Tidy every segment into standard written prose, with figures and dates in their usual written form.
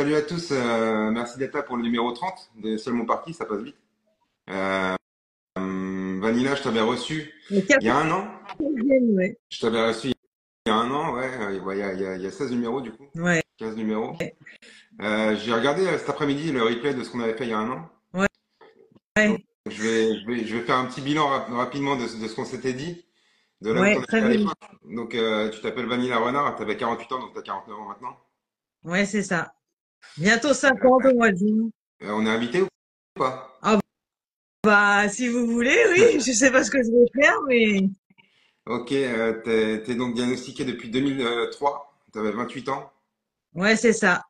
Salut à tous, merci d'être là pour le numéro 30 de Seul mon parti, ça passe vite. Euh, Vanilla, je t'avais reçu Le il y a un an. quatrième, ouais. Je t'avais reçu il y a un an, ouais, il y a 16 numéros du coup, Ouais, 15 numéros. J'ai regardé cet après-midi le replay de ce qu'on avait fait il y a un an. ouais, Donc ouais, je vais faire un petit bilan rapidement de ce qu'on s'était dit, de là où t'en ouais, très étais à bien. l'époque. Donc tu t'appelles Vanilla Renard, t'avais 48 ans, donc t'as 49 ans maintenant. Ouais, c'est ça. Bientôt 50 au mois de juin. On est invité ou pas? Ah bah, si vous voulez, oui. Je sais pas ce que je vais faire, mais Ok, t'es donc diagnostiqué depuis 2003, tu avais 28 ans. ouais, c'est ça.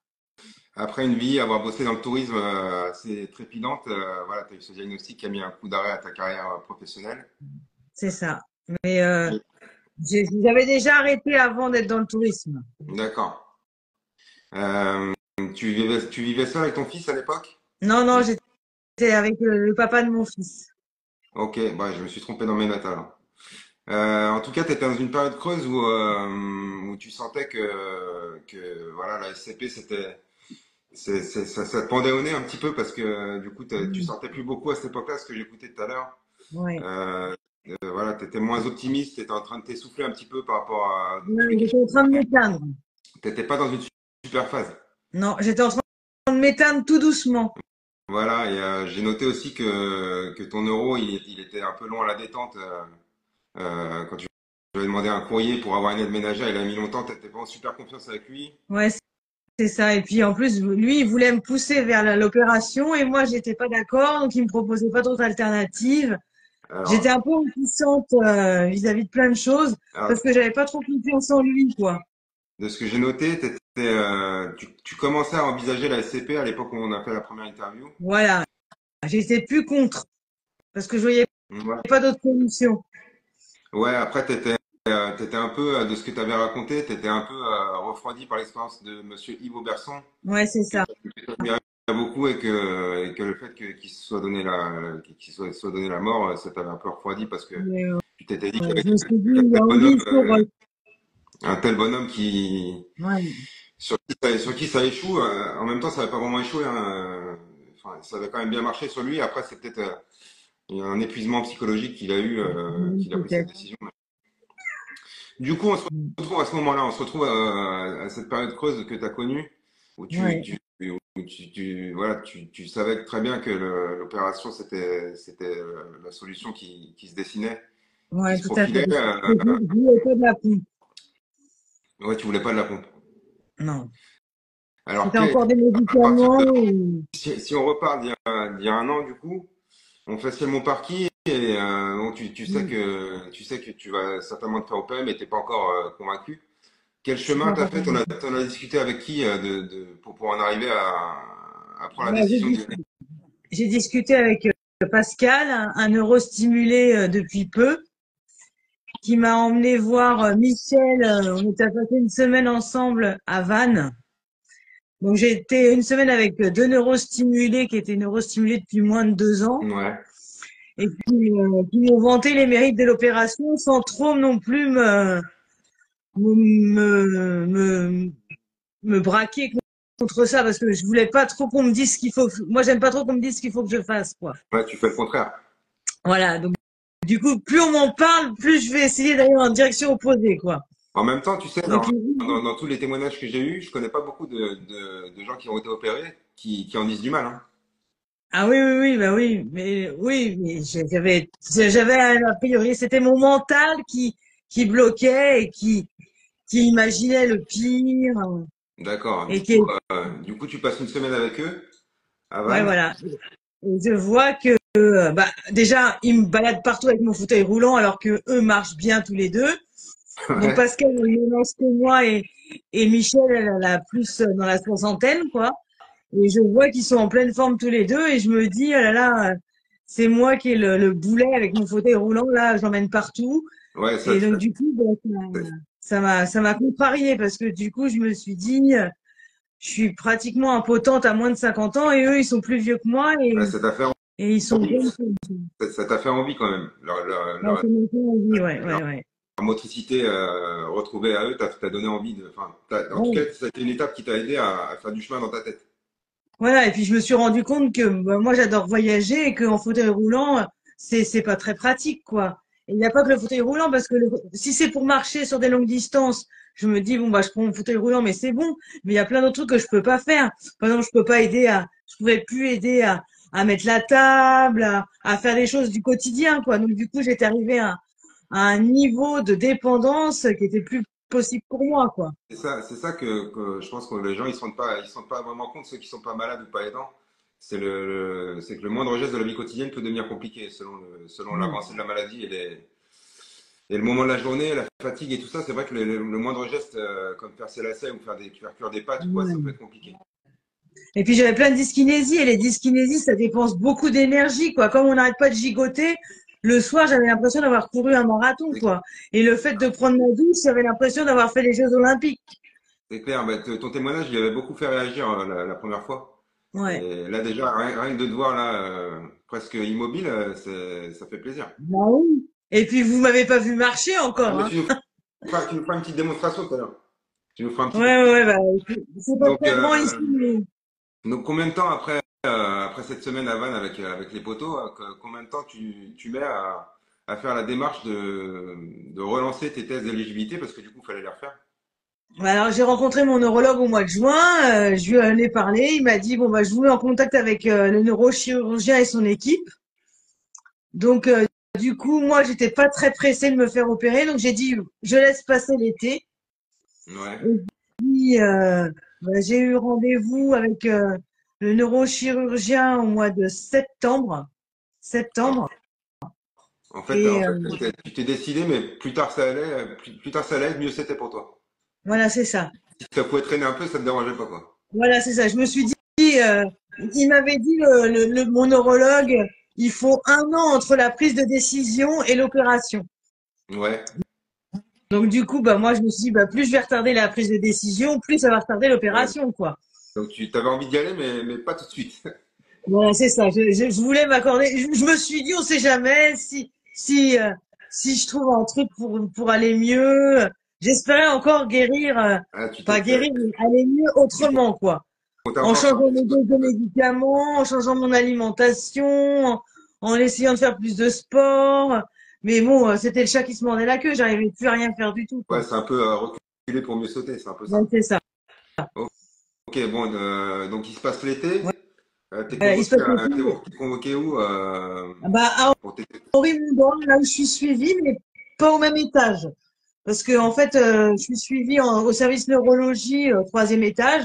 Après une vie, avoir bossé dans le tourisme assez trépidante, voilà, tu as eu ce diagnostic qui a mis un coup d'arrêt à ta carrière professionnelle. C'est ça. Mais Et- j'avais déjà arrêté avant d'être dans le tourisme. D'accord. Euh, tu vivais seul avec ton fils à l'époque? Non, non, j'étais avec le papa de mon fils. Ok, bah, je me suis trompé dans mes notes alors. En tout cas, tu étais dans une période creuse où tu sentais que voilà, la SCP, ça te pendait au nez un petit peu parce que du coup, tu Mm. sortais plus beaucoup à cette époque-là, ce que j'écoutais tout à l'heure. Ouais. Euh, voilà, tu étais moins optimiste, tu étais en train de t'essouffler un petit peu par rapport à Ouais, des j'étais questions. en train de m'éteindre. Tu n'étais pas dans une super phase. Non, j'étais en train de m'éteindre tout doucement. Voilà, et j'ai noté aussi que ton euro, il était un peu long à la détente. Quand tu avais demandé un courrier pour avoir une aide ménagère, il a mis longtemps, tu n'étais pas en super confiance avec lui. Ouais, c'est ça. Et puis en plus, lui, il voulait me pousser vers l'opération et moi, j'étais pas d'accord, donc il me proposait pas d'autres alternatives. J'étais Alors, un peu impuissante vis-à-vis de plein de choses alors, parce que j'avais pas trop confiance en lui, quoi. de ce que j'ai noté, tu commençais à envisager la SCP à l'époque où on a fait la première interview. Voilà, j'étais plus contre parce que je voyais Ouais. pas d'autre solution. Ouais, après, t'étais un peu, de ce que tu avais raconté, tu étais un peu refroidi par l'expérience de Monsieur Yves Auberson, Ouais, c'est que ça. tu admirais beaucoup et que le fait qu'il se soit donné soit donné la mort, ça t'avait un peu refroidi parce que Mais, tu t'étais dit qu'il y avait je me suis dit, qu'un il y tel a bonhomme, envie pour. un tel bonhomme Ouais, sur qui ça échoue. En même temps, ça n'avait pas vraiment échoué, hein. Enfin, ça avait quand même bien marché sur lui. Après, c'est peut-être un épuisement psychologique qu'il a pris cette peut-être. décision. Du coup, on se retrouve à ce moment-là, on se retrouve à cette période creuse que tu as connue, où Ouais, voilà, tu savais très bien que l'opération, c'était la solution qui se dessinait, qui ouais, se tout à fait. profilait. Je voulais pas de la pompe. Ouais, tu voulais pas de la pompe. Non. Alors, C'était encore des à partir médicaments. de, si on repart d'il y a un an, du coup, on fait Ciel Parti et bon, tu sais que tu vas certainement te faire opérer, mais t'es pas encore convaincu. Quel Je suis chemin pas t'as encore fait? convaincue. T'en as discuté avec qui pour en arriver à prendre la Ouais, décision d'y aller? j'ai discuté avec Pascal, un neurostimulé depuis peu, qui m'a emmené voir Michel. On était passé une semaine ensemble à Vannes. Donc j'ai été une semaine avec deux neurostimulés qui étaient neurostimulés depuis moins de 2 ans Ouais, et qui m'ont vanté les mérites de l'opération sans trop non plus me, me, me, me braquer contre ça parce que je voulais pas trop qu'on me dise ce qu'il faut. Moi, j'aime pas trop qu'on me dise ce qu'il faut que je fasse, quoi. ouais, tu fais le contraire. Voilà. Donc, du coup, plus on m'en parle, plus je vais essayer d'aller en direction opposée, quoi. En même temps, tu sais, Donc, dans tous les témoignages que j'ai eus, je connais pas beaucoup de gens qui ont été opérés qui en disent du mal, hein. ah oui, oui, oui, bah oui, mais j'avais a priori, c'était mon mental qui bloquait et qui imaginait le pire D'accord. et qui, Du coup, tu passes une semaine avec eux à ouais, Vannes. voilà. Et je vois que, bah, déjà, ils me baladent partout avec mon fauteuil roulant alors que eux marchent bien tous les deux. Donc Ouais. Pascal a une lance que moi et Michel, elle a plus dans la soixantaine, quoi. Et je vois qu'ils sont en pleine forme tous les deux et je me dis, oh là là, c'est moi qui ai le boulet avec mon fauteuil roulant, là, j'emmène partout. Ouais, Et donc, du coup, ben, ça m'a contrariée parce que du coup, je me suis dit, je suis pratiquement impotente à moins de 50 ans et eux, ils sont plus vieux que moi ouais, ça t'a fait et ils sont envie. jeunes. Ça t'a fait envie quand même. Ouais, c'est mon point de vue, ouais, Leur- ouais, ouais. motricité retrouvée à eux, t'as donné envie de. Enfin, en tout Ouais. cas, ça a été une étape qui t'a aidé à faire du chemin dans ta tête. Voilà, et puis je me suis rendu compte que bah, moi j'adore voyager et qu'en fauteuil roulant, c'est pas très pratique, quoi. Et il n'y a pas que le fauteuil roulant, parce que si c'est pour marcher sur des longues distances, je me dis bon bah je prends mon fauteuil roulant, mais c'est bon. Mais il y a plein d'autres trucs que je peux pas faire. Par exemple, je pouvais plus aider à mettre la table, à faire des choses du quotidien, quoi. Donc du coup j'étais arrivée à un niveau de dépendance qui était plus possible pour moi, quoi. C'est ça que je pense que les gens ils se rendent pas vraiment compte, ceux qui sont pas malades ou pas aidants. C'est que le moindre geste de la vie quotidienne peut devenir compliqué selon Ouais. l'avancée de la maladie et le moment de la journée, la fatigue et tout ça. C'est vrai que le moindre geste, comme faire ses lacets ou faire cuire des pâtes ou quoi, ça peut Ouais. être compliqué. Et puis j'avais plein de dyskinésie et les dyskinésies, ça dépense beaucoup d'énergie, quoi. Comme on n'arrête pas de gigoter, le soir, j'avais l'impression d'avoir couru un marathon, C'est quoi. Et le fait de prendre ma douche, j'avais l'impression d'avoir fait les Jeux Olympiques. c'est clair. Bah, ton témoignage, il avait beaucoup fait réagir la première fois. Ouais. Et là déjà, rien que de te voir là, presque immobile, ça fait plaisir. Bah oui. Et puis vous m'avez pas vu marcher Ah, encore, mais hein. tu nous feras une petite démonstration tout à l'heure. Tu nous feras un Ouais, petit. ouais, ouais, bah, c'est pas Donc, tellement ici, mais donc combien de temps après cette semaine à Vannes avec les poteaux, combien de temps tu mets à faire la démarche de relancer tes tests d'éligibilité parce que du coup, il fallait les refaire. alors j'ai rencontré mon neurologue au mois de juin, je lui en ai parlé, il m'a dit bon bah je vous mets en contact avec le neurochirurgien et son équipe. Donc du coup moi j'étais pas très pressée de me faire opérer, donc j'ai dit je laisse passer l'été. Ouais. Et puis bah, j'ai eu rendez-vous avec le neurochirurgien au mois de septembre. En, Septembre. en Et fait, tu t'es décidé, mais plus tard ça allait, mieux c'était pour toi. voilà, c'est ça. Si ça pouvait traîner un peu, ça te dérangeait pas, quoi. Voilà, c'est ça. Je me suis dit, il m'avait dit, mon neurologue, il faut 1 an entre la prise de décision et l'opération. Ouais. Donc du coup, bah moi je me suis dit, bah plus je vais retarder la prise de décision, plus ça va retarder Ouais. l'opération, quoi. Donc tu avais envie d'y aller, mais pas tout de suite. Voilà, c'est ça. Je voulais m'accorder. Je me suis dit, on sait jamais si je trouve un truc pour aller mieux. J'espérais encore guérir, Ah, pas guérir, mais aller mieux autrement, quoi. on t'a En encore changeant sorti mes doses de médicaments, en changeant mon alimentation, en essayant de faire plus de sport. Mais bon, c'était le chat qui se mordait la queue. J'arrivais plus à rien faire du tout, Ouais, quoi. c'est un peu reculer pour mieux sauter, c'est un peu Ouais, ça. c'est ça. Ok, bon, donc il se passe Ouais. l'été. Il se passe aussi. T'es convoqué où Bah, à pour tes... Henri-Mondor, là où je suis suivie, mais pas au même étage. Parce que, en fait, je suis suivie au service neurologie, 3e étage.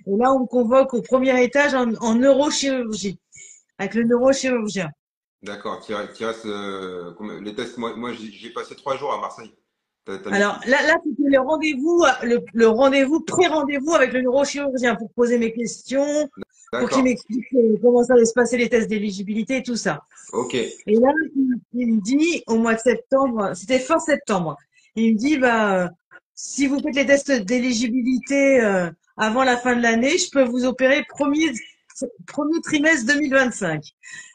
Et là, on me convoque au 1er étage en neurochirurgie, avec le neurochirurgien. D'accord, qui reste les tests. Moi j'y ai passé 3 jours à Marseille. T'as mis... Alors là, c'était le rendez-vous, le rendez-vous, pré-rendez-vous avec le neurochirurgien pour poser mes questions, pour qu'il D'accord. m'explique comment ça allait se passer les tests d'éligibilité et tout ça. Ok. Et là, il me dit au mois de septembre, c'était fin septembre, il me dit bah si vous faites les tests d'éligibilité avant la fin de l'année, je peux vous opérer premier trimestre 2025.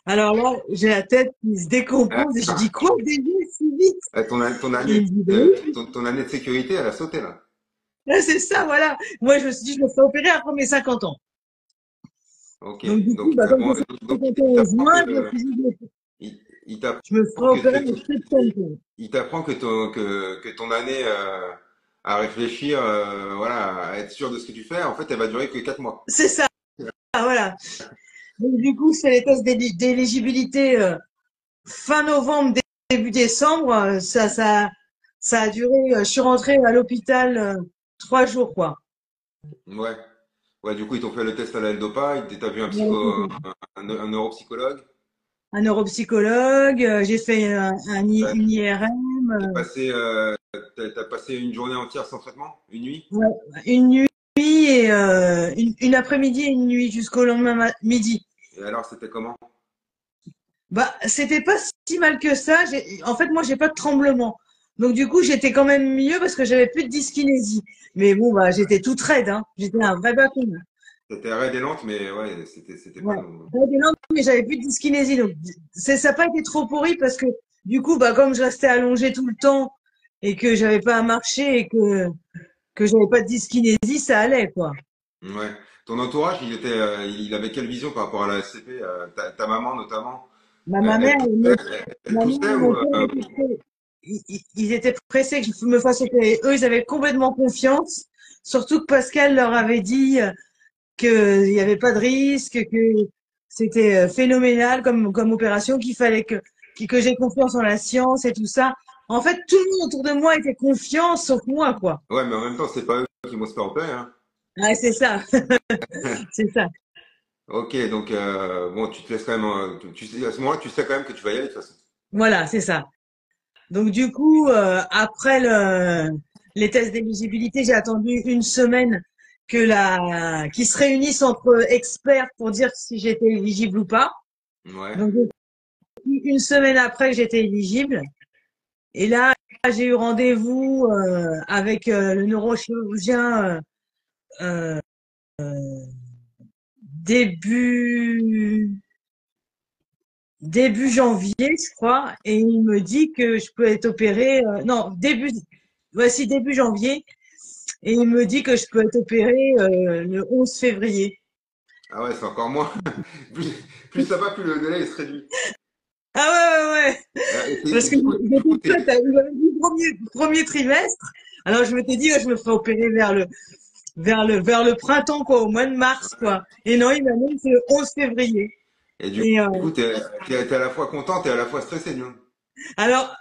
Alors là, j'ai la tête qui se décompose et je dis quoi déjà si vite? Ton Il année, me dit bah oui. ton année de sécurité, elle a sauté là. Là, c'est ça, voilà. Moi, je me suis dit, je me ferai opérer après mes 50 ans. Ok. Donc, du coup, Donc, bah, comme j'ai donc 50 ans il en t'apprend juin, je me suis dit, il je me t'apprend ferai opérer en septembre. il t'apprend que ton année à réfléchir, voilà, à être sûr de ce que tu fais, en fait, elle va durer que 4 mois. C'est ça, voilà. Donc, du coup, je fais les tests d'éligibilité fin novembre, début décembre. Ça a duré. Je suis rentrée à l'hôpital 3 jours, quoi. Ouais. Ouais, du coup, ils t'ont fait le test à la L-Dopa, t'as vu Voilà, c'est ça. un neuropsychologue. Un neuropsychologue, j'ai fait Ouais. une IRM, T'as passé une journée entière sans traitement? Une nuit? ouais, une nuit et une après-midi et une nuit jusqu'au lendemain midi. Et alors, c'était comment? Bah, c'était pas si mal que ça. En fait, moi, j'ai pas de tremblement. Donc, du coup, j'étais quand même mieux parce que j'avais plus de dyskinésie. Mais bon, bah, j'étais toute raide, hein. J'étais un vrai bâton. C'était raide et lente, mais ouais, c'était pas Ouais. non. Raide et lente, mais j'avais plus de dyskinésie. Donc, ça n'a pas été trop pourri parce que, du coup, bah, comme je restais allongée tout le temps et que j'avais pas à marcher et que j'avais pas de dyskinésie, ça allait, quoi. Ouais. Ton entourage, il avait quelle vision par rapport à la SCP? Ta maman notamment, Bah, ma mère, elle poussait, elle ma mère poussait et ou mon père ils étaient pressés que je me fasse opérer. Eux, ils avaient complètement confiance, surtout que Pascal leur avait dit qu'il n'y avait pas de risque, que c'était phénoménal comme opération, qu'il fallait que j'ai confiance en la science et tout ça. En fait, tout le monde autour de moi était confiant, sauf moi, quoi. Ouais, mais en même temps, c'est pas eux qui vont se faire opérer, hein. Ouais, c'est ça, c'est ça. Ok, donc bon, tu te laisses quand même, à ce moment-là, tu sais quand même que tu vas y aller de toute façon. Voilà, c'est ça. Donc du coup, après les tests d'éligibilité, j'ai attendu une semaine qu'ils se réunissent entre experts pour dire si j'étais éligible ou pas. Ouais. Donc une semaine après que j'étais éligible, et là j'ai eu rendez-vous avec le neurochirurgien début début janvier, je crois, et il me dit que je peux être opérée. Non, voici début janvier. Et il me dit que je peux être opérée le 11 février. Ah ouais, c'est encore moins. Plus, plus ça va, plus le délai il se réduit. Ah ouais, ouais, ouais. Parce que Du coup, j'étais prête, il m'avait dit premier trimestre. Alors je m'étais dit, je me ferais opérer vers le printemps, quoi, au mois de mars, quoi. Et non, il m'a dit que c'est le 11 février. et Et t'es à la fois content et à la fois stressé, Lyon. alors,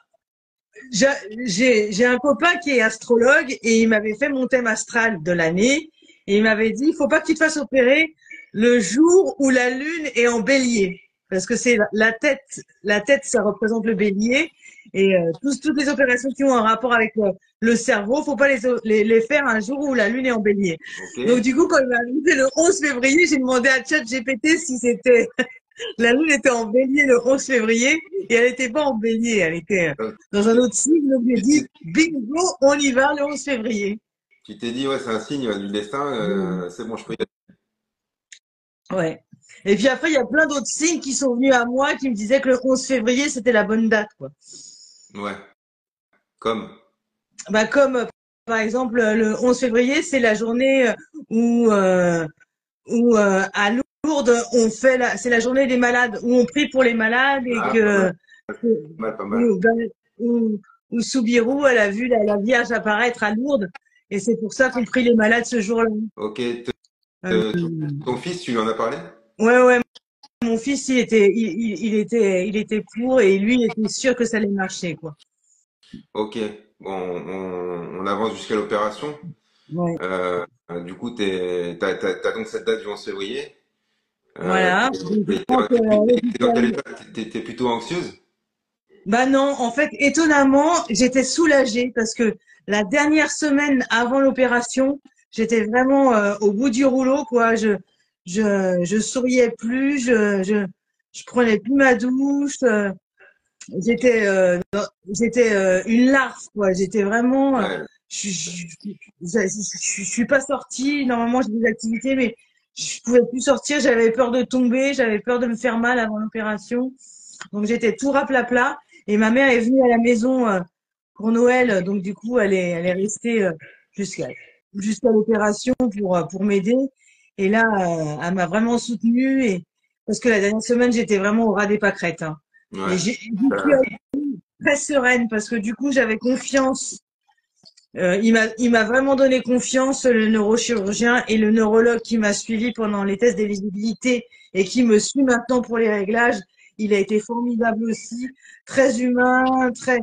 j'ai un copain qui est astrologue et il m'avait fait mon thème astral de l'année. Et il m'avait dit, il faut pas que tu te fasses opérer le jour où la lune est en bélier. Parce que c'est la tête, ça représente le bélier. Et toutes les opérations qui ont un rapport avec le cerveau, faut pas les faire un jour où la lune est en bélier. Ok. Donc du coup, quand il m'a arrivé le 11 février, j'ai demandé à ChatGPT si c'était la lune était en bélier le 11 février et elle n'était pas en bélier, elle était Donc, dans un autre signe. Donc j'ai tu dit, t'es bingo, on y va le 11 février. tu t'es dit, ouais, c'est un signe du destin, Mm. c'est bon, je peux y Ouais. Et puis après, il y a plein d'autres signes qui sont venus à moi qui me disaient que le 11 février, c'était la bonne date, quoi. aller. Ouais. Comme. Bah, comme, par exemple, le 11 février, c'est la journée où, euh, à Lourdes, c'est la journée des malades, où on prie pour les malades et Ah, pas mal, que, pas mal, pas mal. où, ben, où Soubirous, elle a vu la Vierge apparaître à Lourdes et c'est pour ça qu'on prie les malades ce jour-là. Ok. Euh, Ton fils, tu lui en as parlé? ouais, ouais, mon fils, il était pour et lui, il était sûr que ça allait marcher, quoi. Ok. Bon, on avance jusqu'à l'opération. Ouais. Du coup, t'as donc cette date du 11 février. Voilà. Donc, je pense que, T'es dans quel état? T'es plutôt anxieuse? bah non, en fait, étonnamment, j'étais soulagée parce que la dernière semaine avant l'opération, j'étais vraiment au bout du rouleau, quoi. Je souriais plus, je prenais plus ma douche. J'étais une larve, quoi. J'étais vraiment, Ouais. je suis pas sortie. Normalement, j'ai des activités, mais je pouvais plus sortir. J'avais peur de tomber, j'avais peur de me faire mal avant l'opération. Donc j'étais tout raplapla. Et ma mère est venue à la maison pour Noël. Donc du coup, elle est restée jusqu'à jusqu'à l'opération pour m'aider. Et là, elle m'a vraiment soutenue et parce que la dernière semaine, j'étais vraiment au ras des pâquerettes, hein. Et Ouais. j'y suis très sereine parce que du coup, j'avais confiance. Il m'a vraiment donné confiance, le neurochirurgien et le neurologue qui m'a suivi pendant les tests d'éligibilité et qui me suit maintenant pour les réglages. Il a été formidable aussi, très humain, très.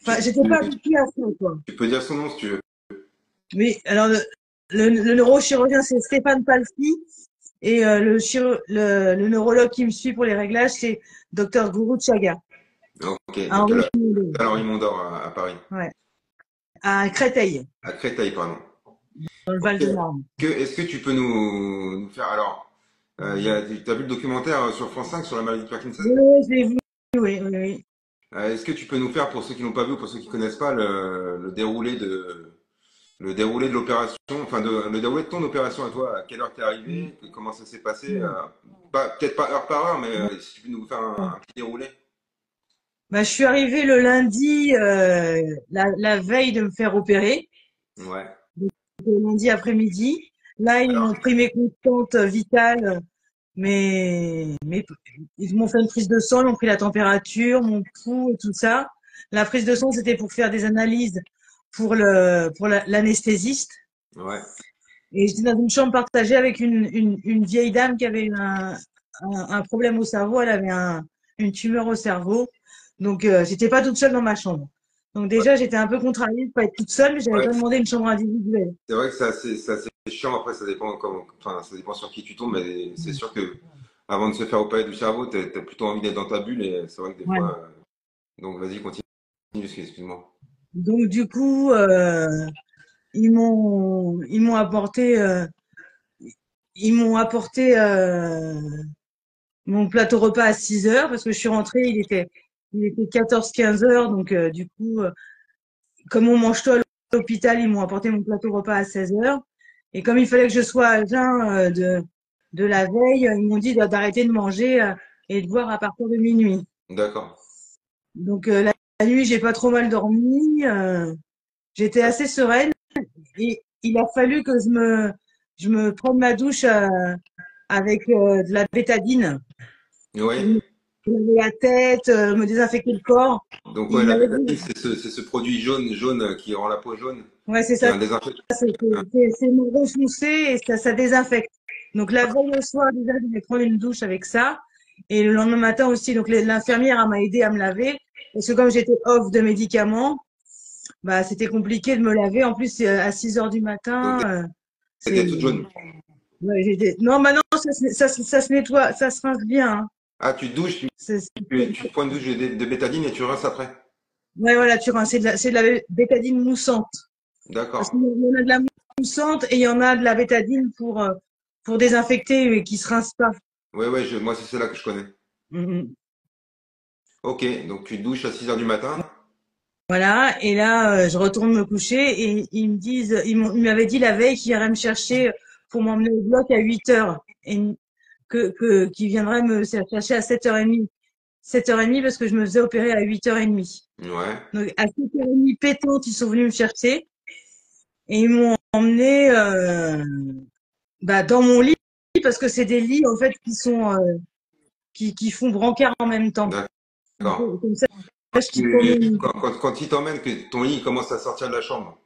Enfin, Tu, j'étais pas habituée à ça, quoi. tu peux dire son nom si tu veux. Mais alors, le neurochirurgien, c'est Stéphane Palfi et le neurologue qui me suit pour les réglages, c'est Docteur Guru Chaga, Ok. à Donc, Henri Fumolo. à Henri Mondor à Paris. Ouais, à Créteil, À Créteil, pardon. dans le Ok. Val-de-Marne. Est-ce que tu peux nous faire. Alors, t'as vu le documentaire sur France 5 sur la maladie de Parkinson? Oui, oui, je l'ai vu. Oui, oui, oui. Est-ce que tu peux nous faire, pour ceux qui n'ont pas vu ou pour ceux qui connaissent pas, le déroulé de l'opération, enfin le déroulé de ton opération à toi, à quelle heure t'es arrivé, comment ça s'est passé, peut-être pas heure par heure, mais si tu peux nous faire un petit déroulé. Bah, je suis arrivée le lundi, la veille de me faire opérer, Ouais. le lundi après-midi. Là, ils Alors, m'ont pris mes constantes vitales, ils m'ont fait une prise de sang, ils m'ont pris la température, mon pouls et tout ça. La prise de sang, c'était pour faire des analyses l'anesthésiste. ouais. Et j'étais dans une chambre partagée avec une vieille dame qui avait un problème au cerveau. Elle avait une tumeur au cerveau. Donc, j'étais pas toute seule dans ma chambre. Donc Ouais. déjà, j'étais un peu contrariée de pas être toute seule, mais j'avais Ouais. pas demandé une chambre individuelle. C'est vrai que c'est assez chiant. Après, ça dépend enfin, ça dépend sur qui tu tombes, mais c'est sûr que avant de se faire opérer du cerveau, t'as plutôt envie d'être dans ta bulle et c'est vrai que des Ouais. fois. Donc, vas-y, continue. Excuse-moi. Donc du coup, ils m'ont apporté mon plateau repas à 6 heures parce que je suis rentrée, il était 14-15 heures. Donc du coup, comme on mange tôt à l'hôpital, ils m'ont apporté mon plateau repas à 16 heures. Et comme il fallait que je sois à jeun de la veille, ils m'ont dit d'arrêter de manger et de boire à partir de minuit. D'accord. Donc la nuit, j'ai pas trop mal dormi. J'étais assez sereine et il a fallu que je me prenne ma douche avec de la bétadine Oui. pour me laver la tête, me désinfecter le corps. Donc, ouais, Il la m'avait dit, bétadine, c'est ce produit jaune qui rend la peau jaune, ouais, c'est qui est ça, un désinfectant. c'est marron foncé et ça désinfecte. Donc la veille au soir, déjà, je vais prendre une douche avec ça. Et le lendemain matin aussi, donc l'infirmière elle m'a aidé à me laver. Parce que comme j'étais off de médicaments, bah c'était compliqué de me laver. En plus, à 6 heures du Donc, matin, c'est t'étais toute jaune. ouais, non, maintenant ça se nettoie, ça se rince bien, hein. Ah, tu te douches, tu te prends une douche de bétadine et tu rinces après. Ouais, voilà, tu rinces. C'est de la bétadine moussante. Parce qu'il D'accord. y en a de la moussante et il y en a de la bétadine pour désinfecter mais qui se rince pas. Ouais, ouais, moi, c'est celle-là que je connais. Mhm. Ok, donc tu te douches à 6 heures du matin. Voilà. Et là, je retourne me coucher et ils m'avaient dit la veille qu'ils iraient me chercher pour m'emmener au bloc à 8 heures et qu'ils viendraient me chercher à 7h30. 7h30 parce que je me faisais opérer à 8h30. Ouais. Donc, à 7h30 pétante, ils sont venus me chercher et ils m'ont emmené bah, dans mon lit parce que c'est des lits en fait qui font brancard en même temps. D'accord. Comme ça, je quitte pas mon lit. Quand il t'emmène, que ton lit commence à sortir de la chambre.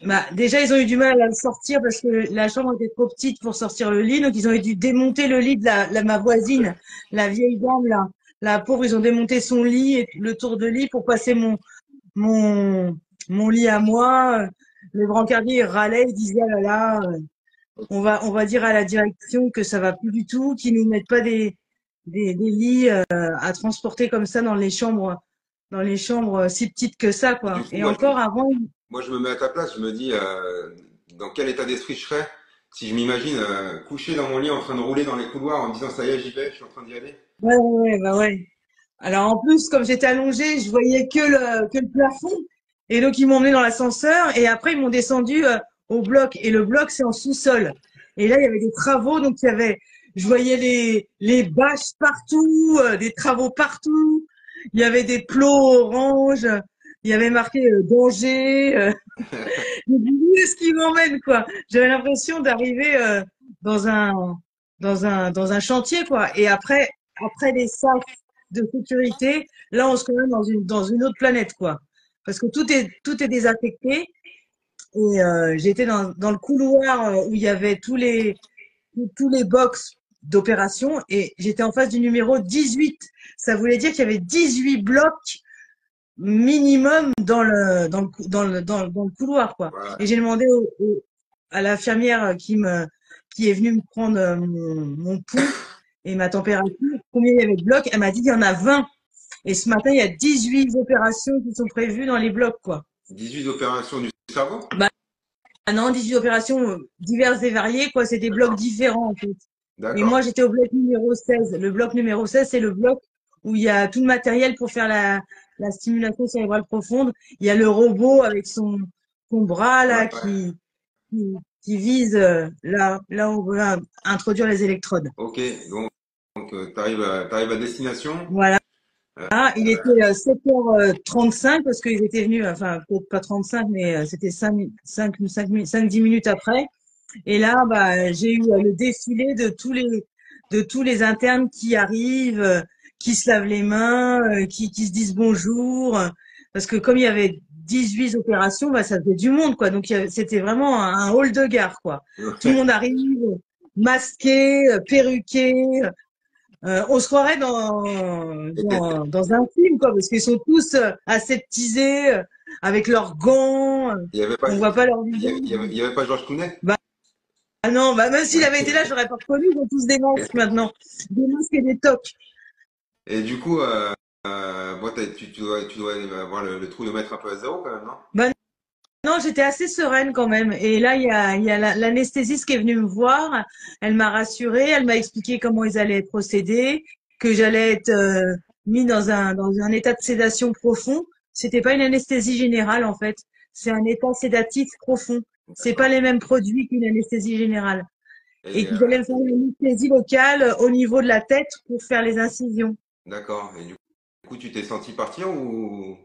Bah, déjà, ils ont eu du mal à le sortir parce que la chambre était trop petite pour sortir le lit. Donc, ils ont dû démonter le lit de ma voisine, la vieille dame, là. La pauvre, ils ont démonté son lit et le tour de lit pour passer mon, mon lit à moi. Le brancardier il râlait, il disait, ah là là, on va dire à la direction que ça va plus du tout, qu'ils nous mettent pas des lits à transporter comme ça dans les chambres si petites que ça, Du quoi. coup, Et encore avant, moi, je me mets à ta place. Je me dis, dans quel état d'esprit je serais si je m'imagine couché dans mon lit en train de rouler dans les couloirs en me disant, ça y est, j'y vais, je suis en train d'y aller. ouais, ouais, ouais, bah ouais. Alors en plus, comme j'étais allongée, je voyais que le plafond. Et donc ils m'ont emmené dans l'ascenseur et après ils m'ont descendu au bloc. Et le bloc c'est en sous-sol. Et là il y avait des travaux, donc je voyais les bâches partout, des travaux partout. Il y avait des plots orange. Il y avait marqué danger. Je me dis, où est-ce qu'ils m'emmènent quoi? J'avais l'impression d'arriver dans un chantier quoi. Et après les sacs de sécurité, là on se trouve dans une autre planète quoi. Parce que tout est désaffecté et j'étais dans le couloir où il y avait tous les box d'opération et j'étais en face du numéro 18. Ça voulait dire qu'il y avait 18 blocs minimum dans le couloir quoi. Et Voilà. j'ai demandé à l'infirmière qui est venue me prendre mon pouls et ma température, combien il y avait de blocs. Elle m'a dit qu'il y en a 20. Et ce matin, il y a 18 opérations qui sont prévues dans les blocs, quoi. 18 opérations du cerveau? Bah non, 18 opérations diverses et variées, quoi. C'est des blocs D'accord. différents, en fait. Et moi, D'accord. j'étais au bloc numéro 16. Le bloc numéro 16, c'est le bloc où il y a tout le matériel pour faire la stimulation cérébrale profonde. Il y a le robot avec son bras, Ouais, là, ouais. qui vise là où on veut introduire les électrodes. Ok. Donc, t'arrives à destination. Voilà. Ah, il était 7h35 parce qu'ils étaient venus, enfin peut-être pas 35, mais c'était 5-10 minutes après. Et là, bah, j'ai eu le défilé de tous les internes qui arrivent, qui se lavent les mains, qui se disent bonjour. Parce que comme il y avait 18 opérations, bah, ça faisait du monde, quoi. Donc c'était vraiment un hall de gare, quoi. Tout le monde Ouais. arrive, masqué, perruqué. On se croirait dans un film, quoi, parce qu'ils sont tous aseptisés, avec leurs gants. Il y avait pas, On voit pas leur il y visage. avait, il y avait pas Georges Clooney? Bah, ah non, bah même s'il avait été là, je l'aurais pas reconnu. Ils ont tous des masques maintenant, des masques et des toques. Et du coup, bon, tu dois avoir le trou de mettre un peu à zéro quand même, non? Bah non, j'étais assez sereine quand même. Et là, il y a l'anesthésiste qui est venue me voir. Elle m'a rassurée, elle m'a expliqué comment ils allaient procéder, que j'allais être mis dans un état de sédation profond. C'était pas une anesthésie générale en fait, c'est un état sédatif profond. C'est pas D'accord. les mêmes produits qu'une anesthésie générale. Et Et qu'ils allaient me faire une anesthésie locale au niveau de la tête pour faire les incisions. d'accord. Et du coup, tu t'es senti partir ou?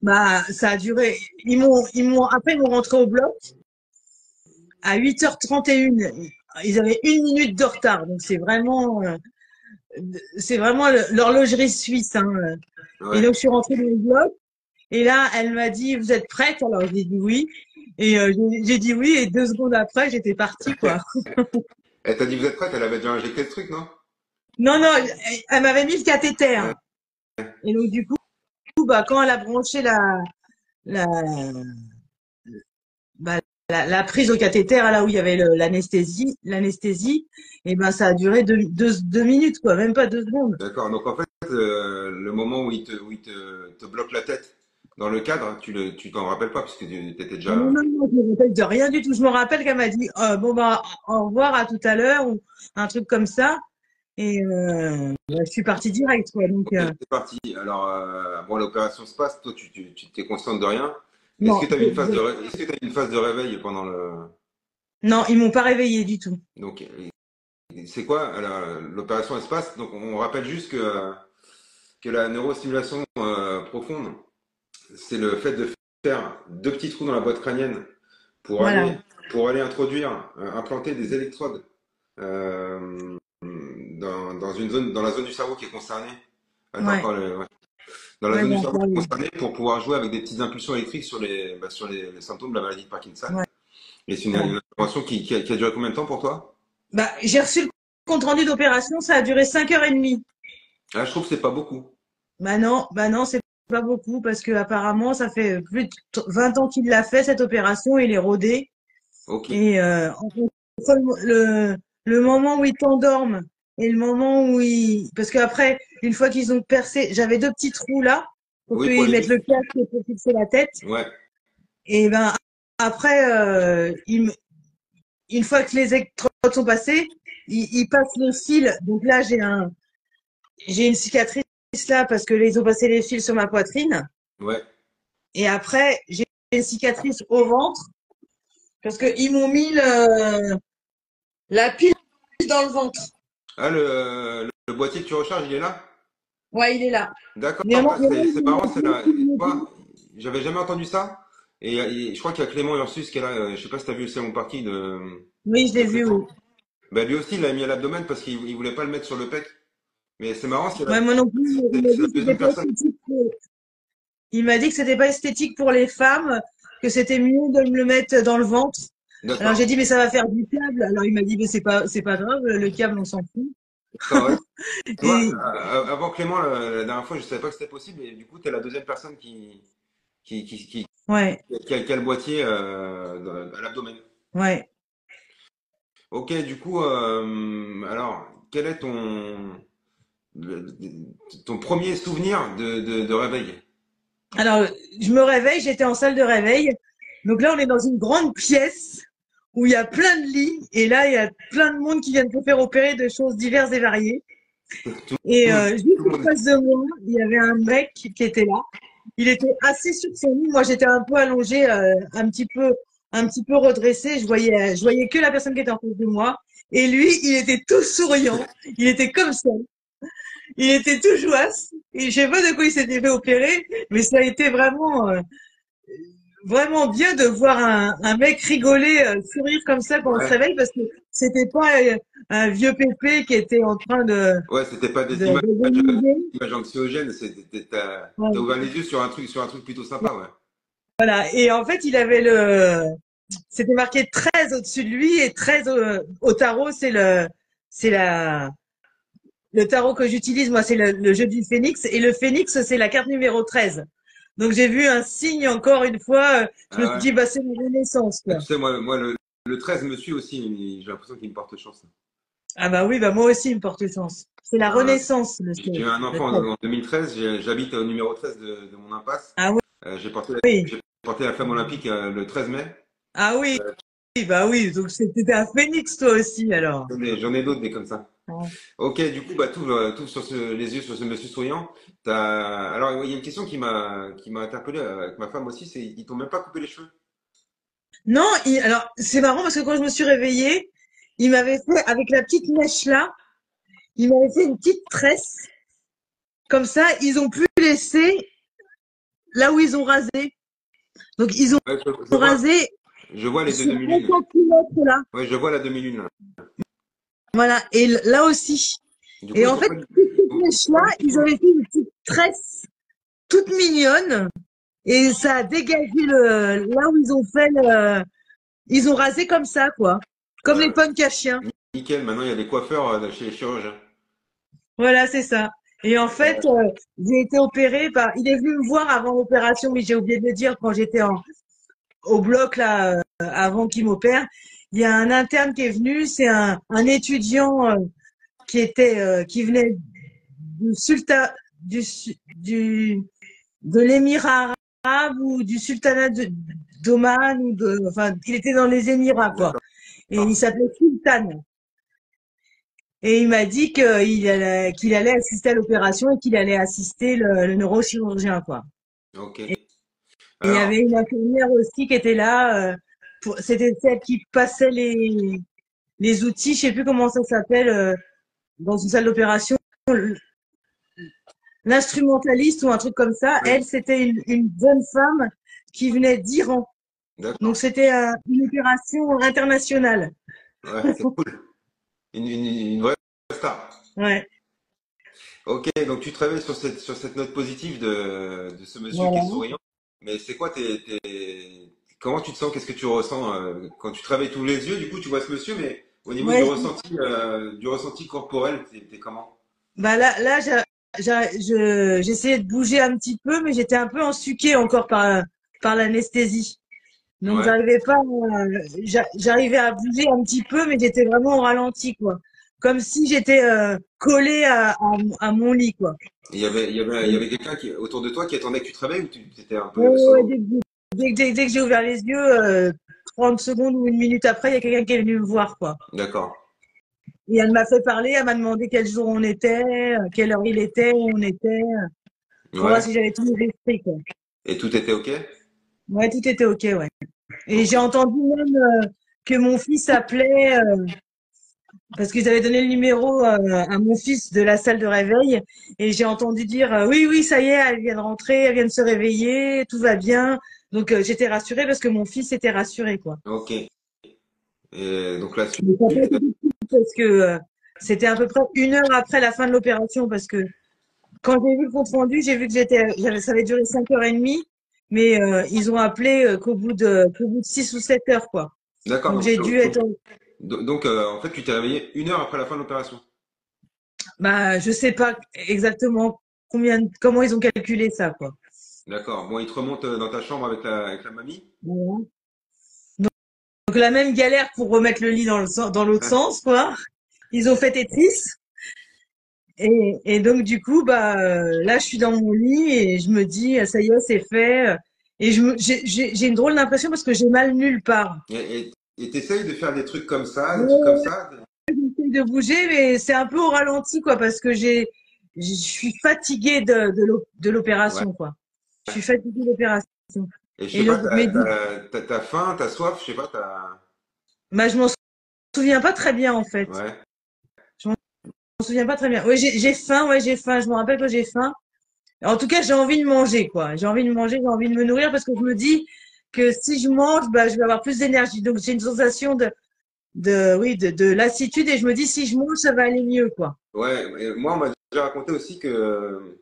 Bah, ça a duré. Après, ils m'ont rentré au bloc à 8h31. Ils avaient 1 minute de retard. Donc, c'est vraiment l'horlogerie suisse, hein. Et Ouais. donc, je suis rentrée dans le bloc. Et là, elle m'a dit, vous êtes prête? Alors, j'ai dit oui. Et j'ai dit oui. Et 2 secondes après, j'étais partie, quoi. Elle t'a dit vous êtes prête? Elle avait déjà injecté le truc, non? Non, non, elle m'avait mis le cathéter. Ouais. Et donc, du coup, bah, quand elle a branché la, bah, la prise au cathéter, là où il y avait l'anesthésie, et ben ça a duré 2 minutes, quoi, même pas 2 secondes. D'accord. Donc en fait, le moment où te bloque la tête dans le cadre, tu t'en rappelles pas puisque tu étais Ah non, déjà. non, non, je me rappelle de rien du tout. Je me rappelle qu'elle m'a dit bon bah au revoir à tout à l'heure ou un truc comme ça. Et bah, je suis partie direct, quoi. Donc Ok, c'est parti. Alors, bon, l'opération se passe. Toi, tu t'es consciente de rien. Est-ce que non, tu as eu une phase est-ce que tu une phase de réveil pendant le. non, ils m'ont pas réveillée du tout. Donc, c'est quoi? Alors, l'opération elle se passe. Donc, on rappelle juste que la neurostimulation profonde, c'est le fait de faire deux petits trous dans la boîte crânienne pour Voilà. aller, pour aller introduire, implanter des électrodes dans une zone, dans la zone du cerveau qui est concernée. Attends, Ouais, encore ouais. Dans la ouais, zone du bon, cerveau ouais, concernée pour pouvoir jouer avec des petites impulsions électriques sur les symptômes de la maladie de Parkinson. ouais, Et c'est voilà. une intervention qui a duré combien de temps pour toi? Bah, j'ai reçu le compte rendu d'opération, ça a duré 5h30. Ah, je trouve que c'est pas beaucoup. Bah non, c'est pas beaucoup parce que apparemment ça fait plus de 20 ans qu'il l'a fait cette opération, il est rodé Ok. et entre le moment où ils t'endorment et le moment où ils parce qu'après une fois qu'ils ont percé, j'avais 2 petits trous là pour Oui, pour qu'ils les mettent vis. le casque et pour fixer la tête Ouais. et ben après une fois que les électrodes sont passées, ils passent le fil. Donc là j'ai une cicatrice là parce que ils ont passé les fils sur ma poitrine. Ouais. Et après, j'ai une cicatrice au ventre parce qu'ils m'ont mis la pile dans le ventre. Ah, le boîtier que tu recharges, il est là? Ouais, il est là. D'accord. Mais moi, C'est marrant, c'est là. Quoi? J'avais jamais entendu ça. Et je crois qu'il y a Clément Ursus qui est là. Je sais pas si tu as vu le salon parti oui, je de l'ai vu, oui. Clément. Ben, lui aussi, il l'a mis à l'abdomen parce qu'il voulait pas le mettre sur le pec. Mais c'est marrant, Ouais, moi non plus, il m'a c'est dit la que c'était deuxième pas personne. esthétique il m'a dit que c'était pas esthétique pour les femmes, que c'était mieux de me le mettre dans le ventre. Alors j'ai D'accord. dit, mais ça va faire du câble. Alors il m'a dit, mais c'est pas grave, le câble, on s'en fout. D'accord, ouais. Tu vois, Et avant Clément, la dernière fois, je savais pas que c'était possible. Et du coup, tu es la deuxième personne qui, qui, qui, ouais, qui a le boîtier à l'abdomen. ouais. Ok, du coup, alors, quel est le- ton premier souvenir de réveil? Alors, je me réveille, j'étais en salle de réveil. Donc là, on est dans une grande pièce où il y a plein de lits. Et là, il y a plein de monde qui viennent se faire opérer de choses diverses et variées. Tout, Et tout juste le en monde. face de moi, il y avait un mec qui était là. Il était assis sur son lit. Moi, j'étais un peu allongée, un petit peu redressée. Je voyais que la personne qui était en face de moi. Et lui, il était tout souriant. Il était comme ça. il était tout jouasse. Et je sais pas de quoi il s'était fait opérer, mais ça a été vraiment, vraiment bien de voir un mec rigoler, sourire comme ça quand on se Ouais, réveille, parce que c'était pas un vieux pépé qui était en train ouais, c'était pas des de vomir. images anxiogènes, t'as ouvert les yeux sur un truc plutôt sympa, ouais. Voilà. Et en fait, c'était marqué 13 au-dessus de lui et 13 au tarot, c'est le tarot que j'utilise, moi, c'est le jeu du phénix. Et le phénix, c'est la carte numéro 13. Donc, j'ai vu un signe encore une fois. Je me Ah suis ouais. dit, bah, c'est une renaissance, Ah, quoi. tu sais, moi le 13 me suit aussi, j'ai l'impression qu'il me porte chance. Ah, bah oui, bah, moi aussi, il me porte chance. C'est la Euh, renaissance, j'ai eu un le enfant 13. en 2013, j'habite au numéro 13 de mon impasse. Ah oui, oui. J'ai porté la flamme olympique le 13 mai. Ah oui, Euh, oui, bah oui. Donc, c'était un phénix, toi aussi, alors. J'en ai d'autres des comme ça. Ouais. Ok, du coup, bah, tout sur les yeux sur ce monsieur souriant. Alors, il y a une question qui m'a interpellé avec ma femme aussi, c'est ils t'ont même pas coupé les cheveux. Non, alors, c'est marrant parce que quand je me suis réveillée, il m'avait fait, avec la petite mèche là, il m'avait fait une petite tresse. Comme ça, ils ont pu laisser là où ils ont rasé. Donc, ils ont Ouais, rasé je vois les deux sur demi-lunes. 50 kilomètres là. Ouais, je vois la demi-lune là. Voilà. Et là aussi. Du coup, Et en fait, cette mèche-là, ils avaient fait une petite tresse toute mignonne. Et ça a dégagé là où ils ont fait ils ont rasé comme ça, quoi. Comme les ouais, punks à chiens. nickel. Maintenant, il y a des coiffeurs chez les chirurgiens. Voilà, c'est ça. Et en fait, j'ai été opérée par, il est venu me voir avant l'opération, mais j'ai oublié de le dire quand j'étais au bloc là, avant qu'il m'opère. Il y a un interne qui est venu, c'est un étudiant qui venait du sultan, de l'émirat arabe ou du sultanat d'Oman enfin, il était dans les Émirats quoi. D'accord. Et il s'appelait Sultan. Et il m'a dit qu'il allait assister à l'opération et qu'il allait assister le neurochirurgien quoi. Ok. Et il y Alors, avait une infirmière aussi qui était là. C'était celle qui passait les outils, je sais plus comment ça s'appelle, dans une salle d'opération, l'instrumentaliste ou un truc comme ça. oui, Elle, c'était une jeune femme qui venait d'Iran. Donc d'accord. c'était une opération internationale. Ouais, c'est cool. Une vraie star. Ouais, Ok, donc tu travailles sur cette note positive de ce monsieur qui est voilà. souriant. Mais c'est quoi comment tu te sens? Qu'est-ce que tu ressens quand tu travailles tous les yeux? Du coup, tu vois ce monsieur, mais au niveau Ouais, du ressenti corporel, t'es comment? bah là, j'essayais de bouger un petit peu, mais j'étais un peu ensuquée encore par l'anesthésie. Donc Ouais. j'arrivais à bouger un petit peu, mais j'étais vraiment au ralenti, quoi. Comme si j'étais collée à mon lit, quoi. Il y avait quelqu'un autour de toi qui attendait que tu travailles ou tu étais un Ouais, peu ouais, solo? dès que j'ai ouvert les yeux, 30 secondes ou une minute après, il y a quelqu'un qui est venu me voir, quoi. D'accord. Et elle m'a fait parler, elle m'a demandé quel jour on était, quelle heure il était, où on était, pour voir Ouais. si j'avais tout l'esprit, quoi. Et tout était ok? Ouais, tout était ok, ouais. Et Ok. j'ai entendu même que mon fils appelait, parce qu'ils avaient donné le numéro à mon fils de la salle de réveil, et j'ai entendu dire oui, oui, ça y est, elle vient de rentrer, elle vient de se réveiller, tout va bien. Donc j'étais rassurée parce que mon fils était rassuré, quoi. Ok. Et donc la Mais ça n'a pas suite. été tout de suite parce que c'était à peu près 1 heure après la fin de l'opération, parce que quand j'ai vu le compte rendu, j'ai vu que ça avait duré 5h30, mais ils ont appelé qu'au bout de 6 ou 7 heures, quoi. D'accord. Donc Donc, j'ai dû donc, être, donc, en fait, tu t'es réveillé 1 heure après la fin de l'opération. bah, je sais pas exactement comment ils ont calculé ça, quoi. D'accord. Bon, il te remonte dans ta chambre avec la mamie. Voilà. Donc la même galère pour remettre le lit dans l'autre Hein. sens, quoi. Ils ont fait Tetris. Et donc du coup, bah là, je suis dans mon lit et je me dis, ça y est, c'est fait. Et j'ai une drôle d'impression parce que j'ai mal nulle part. Et t'essayes de faire des trucs comme ça, des trucs comme Ouais, ça. j'essaie de bouger, mais c'est un peu au ralenti, quoi, parce que je suis fatiguée de Ouais. l'opération, quoi. Je suis fatiguée de l'opération. Et je Et sais pas, mais t'as faim, t'as soif, je sais pas, bah, je m'en souviens pas très bien, en fait. Ouais. Je m'en souviens pas très bien. Oui, j'ai faim, ouais, j'ai faim. Je me rappelle que j'ai faim. En tout cas, j'ai envie de manger, quoi. J'ai envie de manger, j'ai envie de me nourrir parce que je me dis que si je mange, bah, je vais avoir plus d'énergie. Donc, j'ai une sensation oui, de lassitude et je me dis si je mange, ça va aller mieux, quoi. Ouais, et moi, on m'a déjà raconté aussi que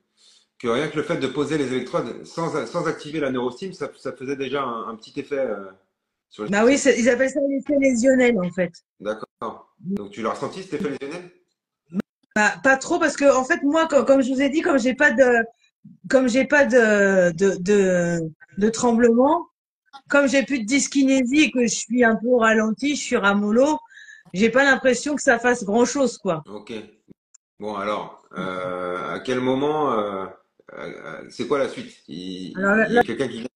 rien que le fait de poser les électrodes sans activer la neurostime, ça faisait déjà un petit effet sur le Bah oui, cerveau. ils appellent ça l'effet lésionnel, en fait. D'accord. Donc tu l'as ressenti cet effet lésionnel? Bah, pas trop parce que, en fait, moi, comme je vous ai dit, comme j'ai pas de tremblement, comme j'ai plus de dyskinésie et que je suis un peu au ralenti, je suis ramollo, j'ai pas l'impression que ça fasse grand-chose, quoi. Ok. Bon alors, à quel moment, c'est quoi la suite? Alors, Il y a quelqu'un qui vient?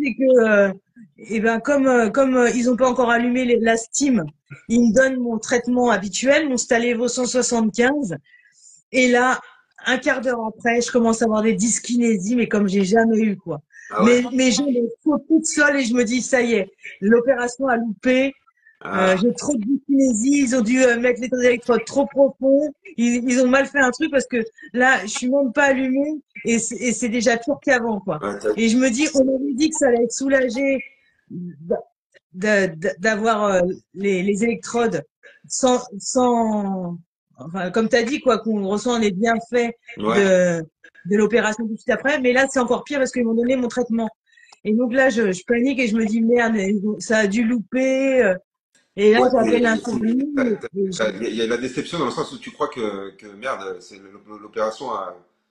c'est que, eh ben, comme ils ont pas encore allumé la Steam, ils me donnent mon traitement habituel, mon Stalevo 175. Et là, un quart d'heure après, je commence à avoir des dyskinésies, mais comme j'ai jamais eu, quoi. Ah ouais? Mes jambes sont toutes seules et je me dis, ça y est, l'opération a loupé. Ah, J'ai trop de dyskinésie. Ils ont dû mettre les électrodes trop profonds. Ils ont mal fait un truc parce que là, je suis même pas allumée et c'est déjà pire qu'avant, quoi. ouais, Et je me dis, on m'avait dit que ça allait être soulagé d'avoir les électrodes enfin, comme tu as dit, quoi, qu'on ressent les bienfaits ouais. de, de l'opération tout de suite après. Mais là, c'est encore pire parce qu'ils m'ont donné mon traitement. Et donc là, je panique et je me dis, merde, ça a dû louper. Et là, Ouais, j'appelle l'infirmier. il y a la déception dans le sens où tu crois que merde, c'est l'opération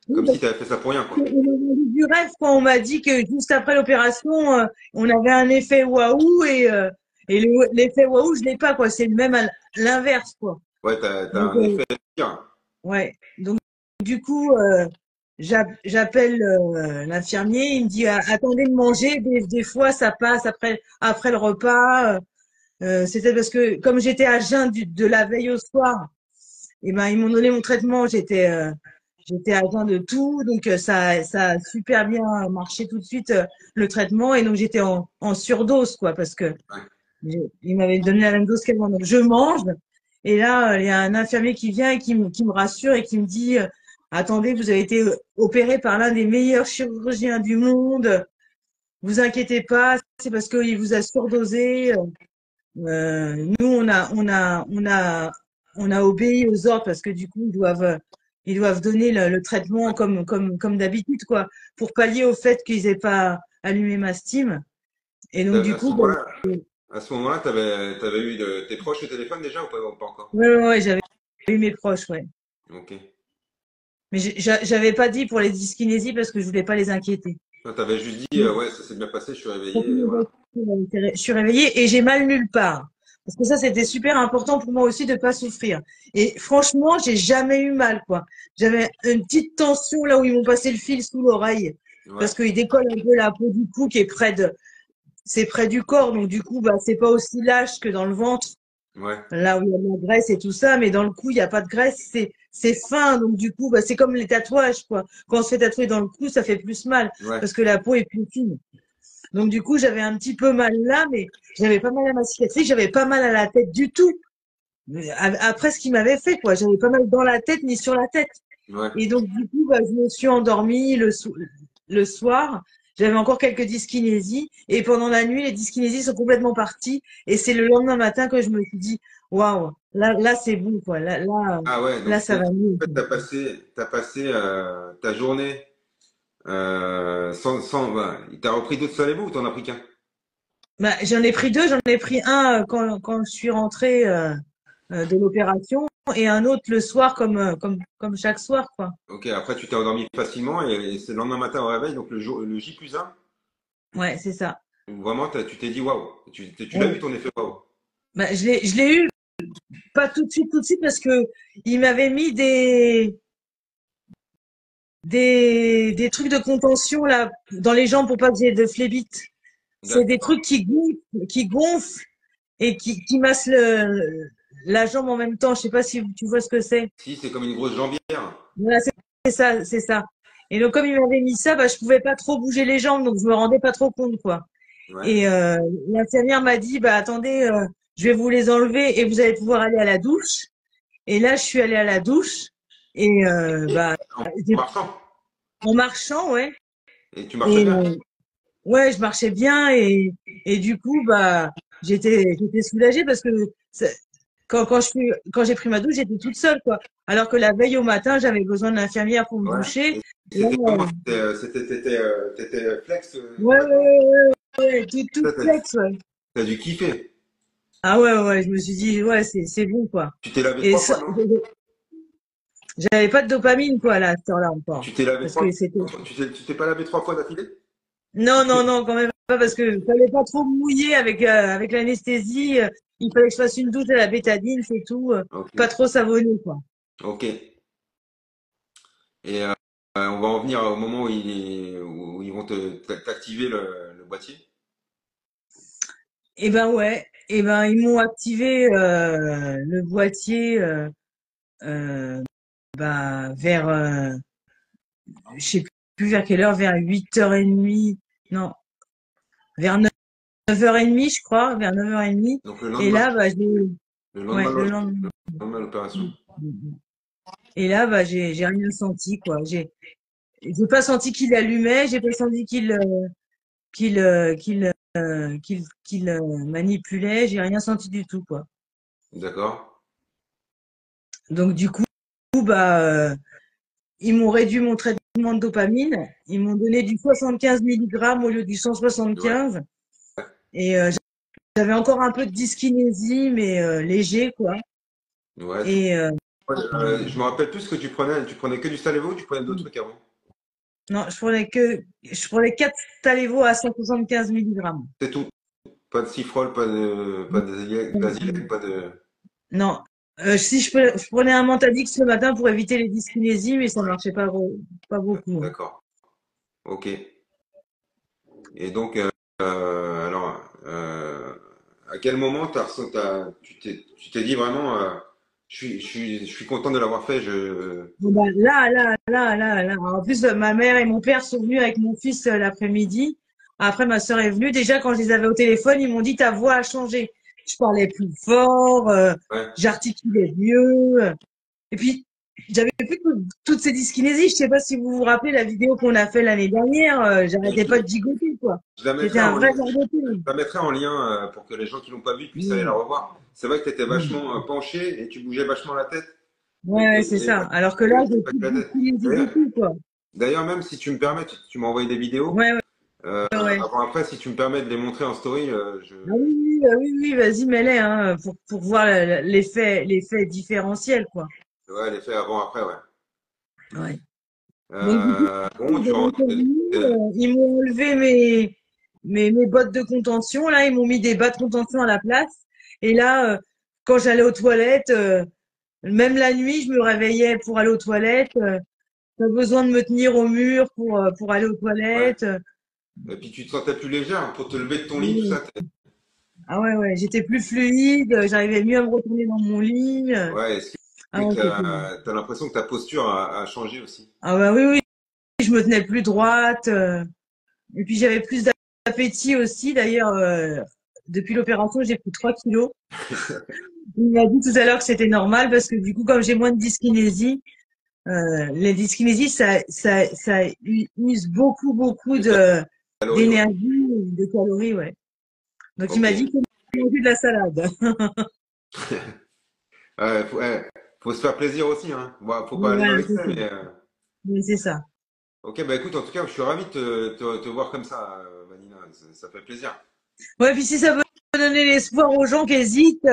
Oui, comme si tu avais fait ça pour rien, quoi. on m'a vendu du rêve quand on m'a dit que juste après l'opération, on avait un effet waouh et l'effet waouh, je l'ai pas, quoi. C'est même à l'inverse, quoi. Ouais, t'as Donc, un effet pire. ouais. Donc, du coup, j'appelle l'infirmier. Il me dit, attendez de manger. Des fois, ça passe après le repas. C'était parce que comme j'étais à jeun de la veille au soir, et ben ils m'ont donné mon traitement. J'étais à jeun de tout, donc ça a super bien marché tout de suite le traitement et donc j'étais en surdose quoi parce que Ouais. ils m'avaient donné la même dose qu'elle. Donc je mange et là il y a un infirmier qui vient et qui me rassure et qui me dit attendez, vous avez été opéré par l'un des meilleurs chirurgiens du monde, vous inquiétez pas, c'est parce qu'il vous a surdosé. Nous, on a obéi aux ordres parce que du coup, ils doivent donner le traitement comme d'habitude, quoi, pour pallier au fait qu'ils aient pas allumé ma Steam. Et donc, du À ce coup, ben, moment-là, t'avais eu tes proches au téléphone déjà ou pas encore? ouais, j'avais eu mes proches, ouais. Ok. Mais j'avais pas dit pour les dyskinésies parce que je voulais pas les inquiéter. Toi, t'avais juste dit, ouais, ça s'est bien passé, je suis réveillé, et voilà. Je suis réveillée et j'ai mal nulle part. Parce que ça, c'était super important pour moi aussi de pas souffrir. Et franchement, j'ai jamais eu mal, quoi. J'avais une petite tension là où ils m'ont passé le fil sous l'oreille. Ouais, Parce qu'ils décollent un peu la peau du cou qui est c'est près du corps. Donc, du coup, bah, c'est pas aussi lâche que dans le ventre, ouais, là où il y a de la graisse et tout ça. Mais dans le cou, il n'y a pas de graisse. C'est fin. Donc, du coup, bah, c'est comme les tatouages, quoi. Quand on se fait tatouer dans le cou, ça fait plus mal. ouais. Parce que la peau est plus fine. Donc du coup, j'avais un petit peu mal là, mais j'avais pas mal à ma cicatrice, j'avais pas mal à la tête du tout. Mais après ce qu'il m'avait fait, quoi, j'avais pas mal dans la tête ni sur la tête. Ouais. Et donc du coup, bah, je me suis endormie le soir. J'avais encore quelques dyskinésies et pendant la nuit, les dyskinésies sont complètement parties. Et c'est le lendemain matin que je me suis dit, waouh, là c'est bon, quoi. Ah ouais, Là donc ça va mieux. en fait, t'as passé ta journée bah, il t'a repris d'autres salébo ou t'en as pris qu'un? Bah, j'en ai pris deux, j'en ai pris un quand je suis rentrée de l'opération et un autre le soir comme chaque soir quoi. Ok, après tu t'es endormi facilement et c'est le lendemain matin au réveil, donc le J+1, Ouais, c'est ça. où vraiment tu t'es dit waouh, tu l'as Ouais. eu ton effet waouh. Bah, je l'ai eu pas tout de suite parce que il m'avait mis des trucs de contention là dans les jambes pour pas que j'ai de phlébite. C'est des D'accord. trucs qui gonflent et qui massent la jambe en même temps. Je sais pas si tu vois ce que c'est. Si, c'est comme une grosse jambière. Voilà, c'est ça, c'est ça. Et donc comme il m'avait mis ça, bah je pouvais pas trop bouger les jambes, donc je me rendais pas trop compte quoi. Ouais, Et l'infirmière m'a dit, bah attendez, je vais vous les enlever et vous allez pouvoir aller à la douche. Et là, je suis allée à la douche et Et bah, en j'ai- marchant. en marchant, ouais. Et tu marchais Et bien. ouais, je marchais bien et du coup, bah, j'étais soulagée parce que quand j'ai pris ma douche, j'étais toute seule, quoi. Alors que la veille au matin, j'avais besoin d'une infirmière pour me Ouais. doucher. Et Là, c'était comment? T'étais flex ouais, ouais, complètement? ouais, ouais, tout Ça, flex, ouais. t'as dû kiffer. Ah ouais, ouais, je me suis dit, ouais, c'est bon, quoi. Tu t'es lavé Et trois ça, fois, non? j'avais pas de dopamine, quoi, là, à cette heure-là encore. Tu t'es lavé Parce que trois, c'était, tu t'es pas lavé trois fois d'affilée? non, non, non, quand même pas, parce que fallait pas trop mouiller avec l'anesthésie. Il fallait que je fasse une douche à la bétadine, c'est tout. Ok. Pas trop savonné, quoi. Ok. Et on va en venir au moment où ils vont t'activer le boîtier. Eh ben ouais, eh ben ils m'ont activé le boîtier euh, bah, vers, je sais plus vers quelle heure, vers 8h30, non, vers 9h30, je crois, vers 9h30. Donc le Et lendemain, là, bah, le ouais, lendemain, le le lendemain. lendemain de l'opération. Et là, bah, j'ai rien senti, quoi. J'ai pas senti qu'il allumait, j'ai pas senti qu'il manipulait, j'ai rien senti du tout, quoi. D'accord? Donc du coup, bah, ils m'ont réduit mon traitement de dopamine. Ils m'ont donné du 75 milligrammes au lieu du Ouais. 175. Et j'avais encore un peu de dyskinésie, mais léger, quoi. Ouais. Et Ouais, je me rappelle plus ce que tu prenais. Tu prenais que du Salévo ou tu prenais d'autres trucs avant? non, je prenais 4 Talévo à 175 milligrammes. C'est tout. Pas de Cifrol, pas de Dasilec, pas de. Non, si je prenais un Mentadix le matin pour éviter les dyskinésies, mais ça marchait pas beaucoup, hein. D'accord. Ok. Et donc, alors, à quel moment tu t'es dit vraiment, je suis content de l'avoir fait. Bon, bah, là. En plus, ma mère et mon père sont venus avec mon fils l'après-midi. Après, ma sœur est venue. Déjà, quand je les avais au téléphone, ils m'ont dit ta voix a changé. Je parlais plus fort, Ouais. j'articulais mieux. Et puis, j'avais plus toutes ces dyskinésies. Je sais pas si vous vous rappelez la vidéo qu'on a fait l'année dernière. Et J'arrêtais pas de gigoter, quoi. je la J'étais mettrai un en vrai lien. gargoté. Je la mettrai en lien pour que les gens qui l'ont pas vu puissent aller la Mm. revoir. C'est vrai que tu étais Mm. vachement penché et tu bougeais vachement la tête. Ouais, ouais, c'est Et ça. Alors que là, pas j'ai pas plus que la de tête. dyskinésie du D'ailleurs, tout, quoi. d'ailleurs, même si tu me permets, tu m'as envoyé des vidéos. Ouais, ouais, ouais. Avant après, si tu me permets de les montrer en story, Ah oui, oui, oui, oui, vas-y, mets-les, hein, pour voir l'effet différentiel, quoi. ouais, les faits avant après, ouais. Ouais. Donc, du coup, Bon, tu ils rentres. sont venus, ils m'ont enlevé mes bottes de contention, là, ils m'ont mis des bas de contention à la place. Et là, quand j'allais aux toilettes, même la nuit, je me réveillais pour aller aux toilettes. Pas besoin de me tenir au mur pour aller aux Ouais. toilettes. Et puis tu te sentais plus légère hein, pour te lever de ton lit, tout ça. Ah ouais, ouais, j'étais plus fluide, j'arrivais mieux à me retourner dans mon lit. Ouais, est-ce Ah que ouais, c'était. t'as l'impression que ta posture a changé aussi? Ah bah oui, oui, je me tenais plus droite. Et puis j'avais plus d'appétit aussi. D'ailleurs, depuis l'opération, j'ai pris 3 kilos. Il m'a dit tout à l'heure que c'était normal parce que du coup, comme j'ai moins de dyskinésie, les dyskinésies, ça use beaucoup De calories, ouais. d'énergie, de calories, ouais. Donc il Ok. m'a dit qu'il manger de la salade. Ouais, faut se faire plaisir aussi, hein. Bon, faut pas aller dans Voilà, c'est l'excès, ça. mais Oui, c'est ça. ok, bah écoute, en tout cas, je suis ravi de te voir comme ça, Vanina. Ça fait plaisir. Ouais, puis si ça peut donner l'espoir aux gens qui hésitent,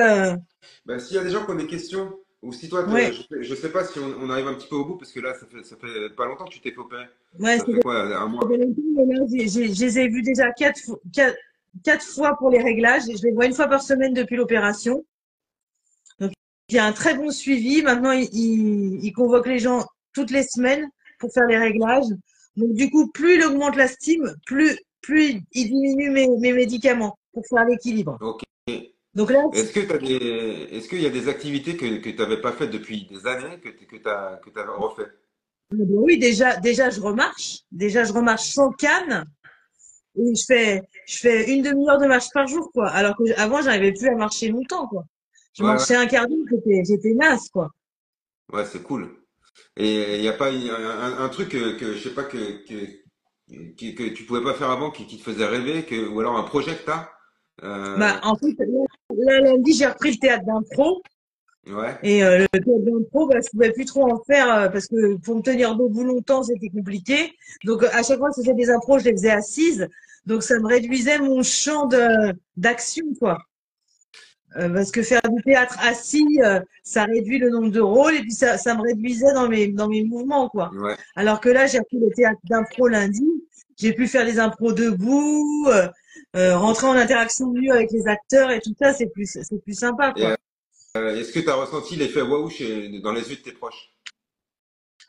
Bah, s'il y a des gens qui ont des questions, ou si toi, ouais, je sais pas si on arrive un petit peu au bout, parce que là, ça fait pas longtemps que tu t'es fait opérer. ouais, Ça c'est fait quoi, un mois? mais là, je les ai vus déjà 4 fois pour les réglages. Je les vois une fois par semaine depuis l'opération. Donc, il y a un très bon suivi. Maintenant, il convoque les gens toutes les semaines pour faire les réglages. Donc, du coup, plus il augmente la stime, plus il diminue mes médicaments pour faire l'équilibre. Ok. Donc là, Est-ce qu'il y a des activités que tu n'avais pas faites depuis des années que t'as refait? oui, déjà, je remarche. Déjà, je remarche sans canne. Et je fais une demi-heure de marche par jour, quoi. Alors que avant, j'arrivais plus à marcher longtemps, quoi. Je Ouais, ouais. marchais un quart d'heure, j'étais naze, quoi. Ouais, c'est cool. Et il n'y a pas un truc que je sais pas que tu pouvais pas faire avant qui te faisait rêver, ou alors un projet que t'as? Bah, Euh, en fait, là, lundi, j'ai repris le théâtre d'impro. ouais, Et le théâtre d'impro, bah, je pouvais plus trop en faire parce que pour me tenir debout longtemps, c'était compliqué. Donc, à chaque fois que je faisais des impros, je les faisais assises. Donc, ça me réduisait mon champ d'action, quoi. Parce que faire du théâtre assis, ça réduit le nombre de rôles et puis ça me réduisait dans mes mouvements, quoi. ouais. Alors que là, j'ai appris le théâtre d'impro lundi. J'ai pu faire des impros debout, rentrer en interaction mieux avec les acteurs et tout ça, c'est plus sympa, Et quoi. est-ce que tu as ressenti l'effet waouh dans les yeux de tes proches?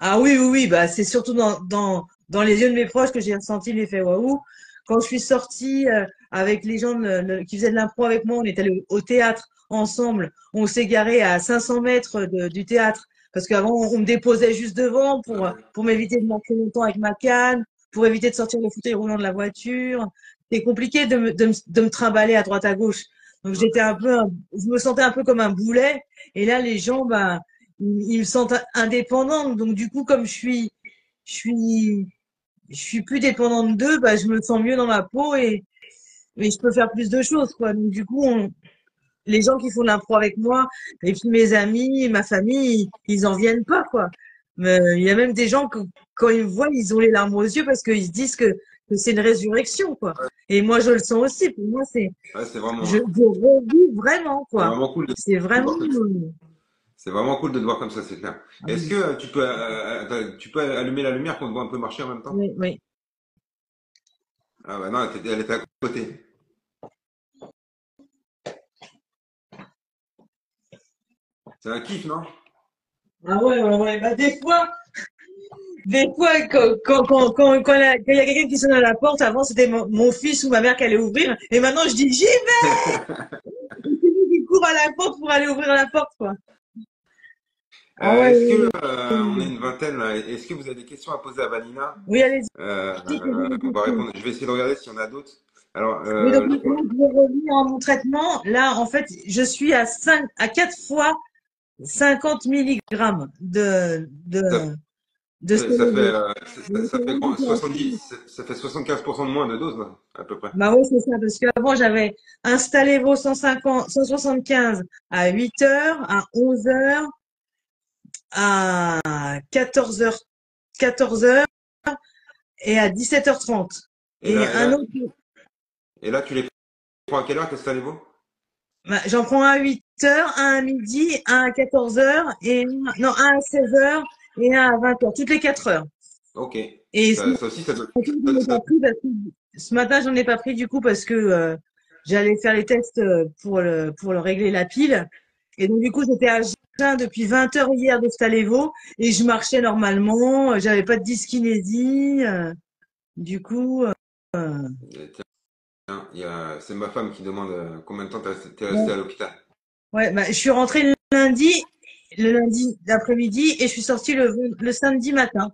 Ah oui, oui, oui, bah c'est surtout dans les yeux de mes proches que j'ai ressenti l'effet waouh. Quand je suis sortie avec les gens qui faisaient de l'impro avec moi, on était allés au théâtre ensemble. On s'est garé à 500 mètres du théâtre parce qu'avant on me déposait juste devant pour m'éviter de marcher longtemps avec ma canne, pour éviter de sortir le fauteuil roulant de la voiture. C'est compliqué de me trimballer à droite à gauche. Donc je me sentais un peu comme un boulet. Et là, les gens, bah ils me sentent indépendante. Donc du coup, comme je suis, je suis plus dépendante d'eux, bah, je me sens mieux dans ma peau et je peux faire plus de choses, quoi. Donc du coup, les gens qui font de l'impro avec moi, et puis mes amis, ma famille, ils en viennent pas, quoi. Mais il y a même des gens que quand ils me voient, ils ont les larmes aux yeux parce qu'ils se disent que c'est une résurrection, quoi. Et moi, je le sens aussi. Pour moi, Ouais, je revis vraiment, c'est quoi. vraiment cool de C'est te vraiment, voir comme ça. C'est vraiment cool de te voir comme ça, c'est clair. Est-ce que tu peux allumer la lumière qu'on te voit un peu marcher en même temps? oui, oui. Ah bah non, elle était à côté. C'est un kiff, non? Ah ouais, ouais, ouais. Bah, des fois, quand il y a quelqu'un qui sonne à la porte, avant c'était mon fils ou ma mère qui allait ouvrir, et maintenant je dis j'y vais, c'est lui qui court à la porte pour aller ouvrir la porte, quoi. Ah ouais, Est-ce que ouais, on est ouais. une vingtaine là, est-ce que vous avez des questions à poser à Vanina? Oui, allez-y, posez des On va questions. répondre. Je vais essayer de regarder s'il y en a d'autres. Alors, Oui, donc moi, je vais revenir à mon traitement. Là, en fait, je suis à 4 fois 50 milligrammes ça, de ça fait, stéroïdes. Donc, ça fait là, j'étais à 70, ça fait 75% de moins de doses, là, à peu près. bah oui, c'est ça, parce qu'avant, j'avais installé vos 175 à 8 heures, à 11 heures, à 14 heures et à 17h30. Et Et là, et un là, autre, et là, tu les prends à quelle heure, installez-vous? bah, j'en prends un à 8 heures, un à midi, un à 14 heures non, un à 16 heures et un à 20 heures, toutes les 4 heures. Ok. Et Ça aussi, ça doit, matin, j'en ai pas pris parce que, ce matin, j'en ai pas pris du coup parce que j'allais faire les tests pour le régler la pile. Et donc du coup, j'étais à jeun depuis 20 heures hier de Stalevo et je marchais normalement. J'avais pas de dyskinésie. Du coup, tiens, c'est ma femme qui demande combien de temps t'es resté à ouais, l'hôpital. ouais, bah, je suis rentrée le lundi d'après-midi et je suis sortie le samedi matin.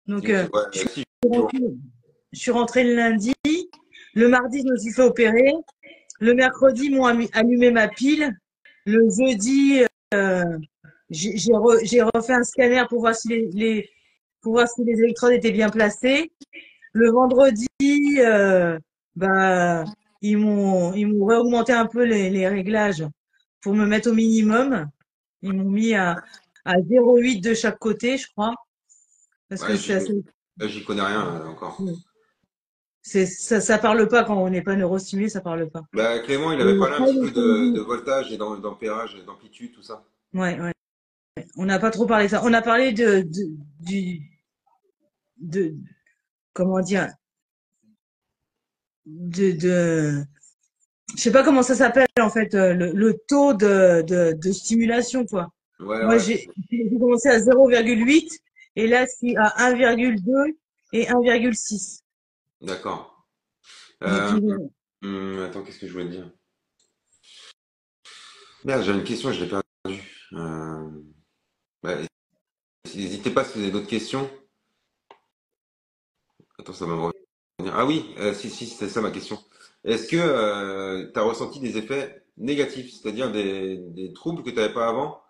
Donc Ouais, je suis 6 jours. rentrée, je suis rentrée le lundi. Le mardi, je me suis fait opérer. Le mercredi, ils m'ont allumé ma pile. Le jeudi, j'ai refait un scanner pour voir si pour voir si les électrodes étaient bien placées. Le vendredi, bah, ils m'ont réaugmenté un peu les réglages pour me mettre au minimum. Ils m'ont mis à 0,8 de chaque côté, je crois, parce que Ouais, j'y connais rien encore. ça parle pas quand on n'est pas neurostimulé, ça parle pas. Bah, Clément, il Et avait parlé un après, petit le peu de samedi, voltage et d'ampérage, d'amplitude, tout ça. ouais, ouais. On n'a pas trop parlé de ça. On a parlé de, comment dire, de, je sais pas comment ça s'appelle en fait, le taux de stimulation quoi. Ouais, Moi ouais, j'ai commencé à 0,8 et là je suis à 1,2 et 1,6. d'accord. Donc Euh, attends, qu'est-ce que je voulais te dire? Merde, j'avais une question, je l'ai perdue. Bah, n'hésitez pas si vous avez d'autres questions. Attends, ça va me revenir. Ah oui, si, c'était ça ma question. Est-ce que tu as ressenti des effets négatifs, c'est-à-dire des troubles que tu n'avais pas avant,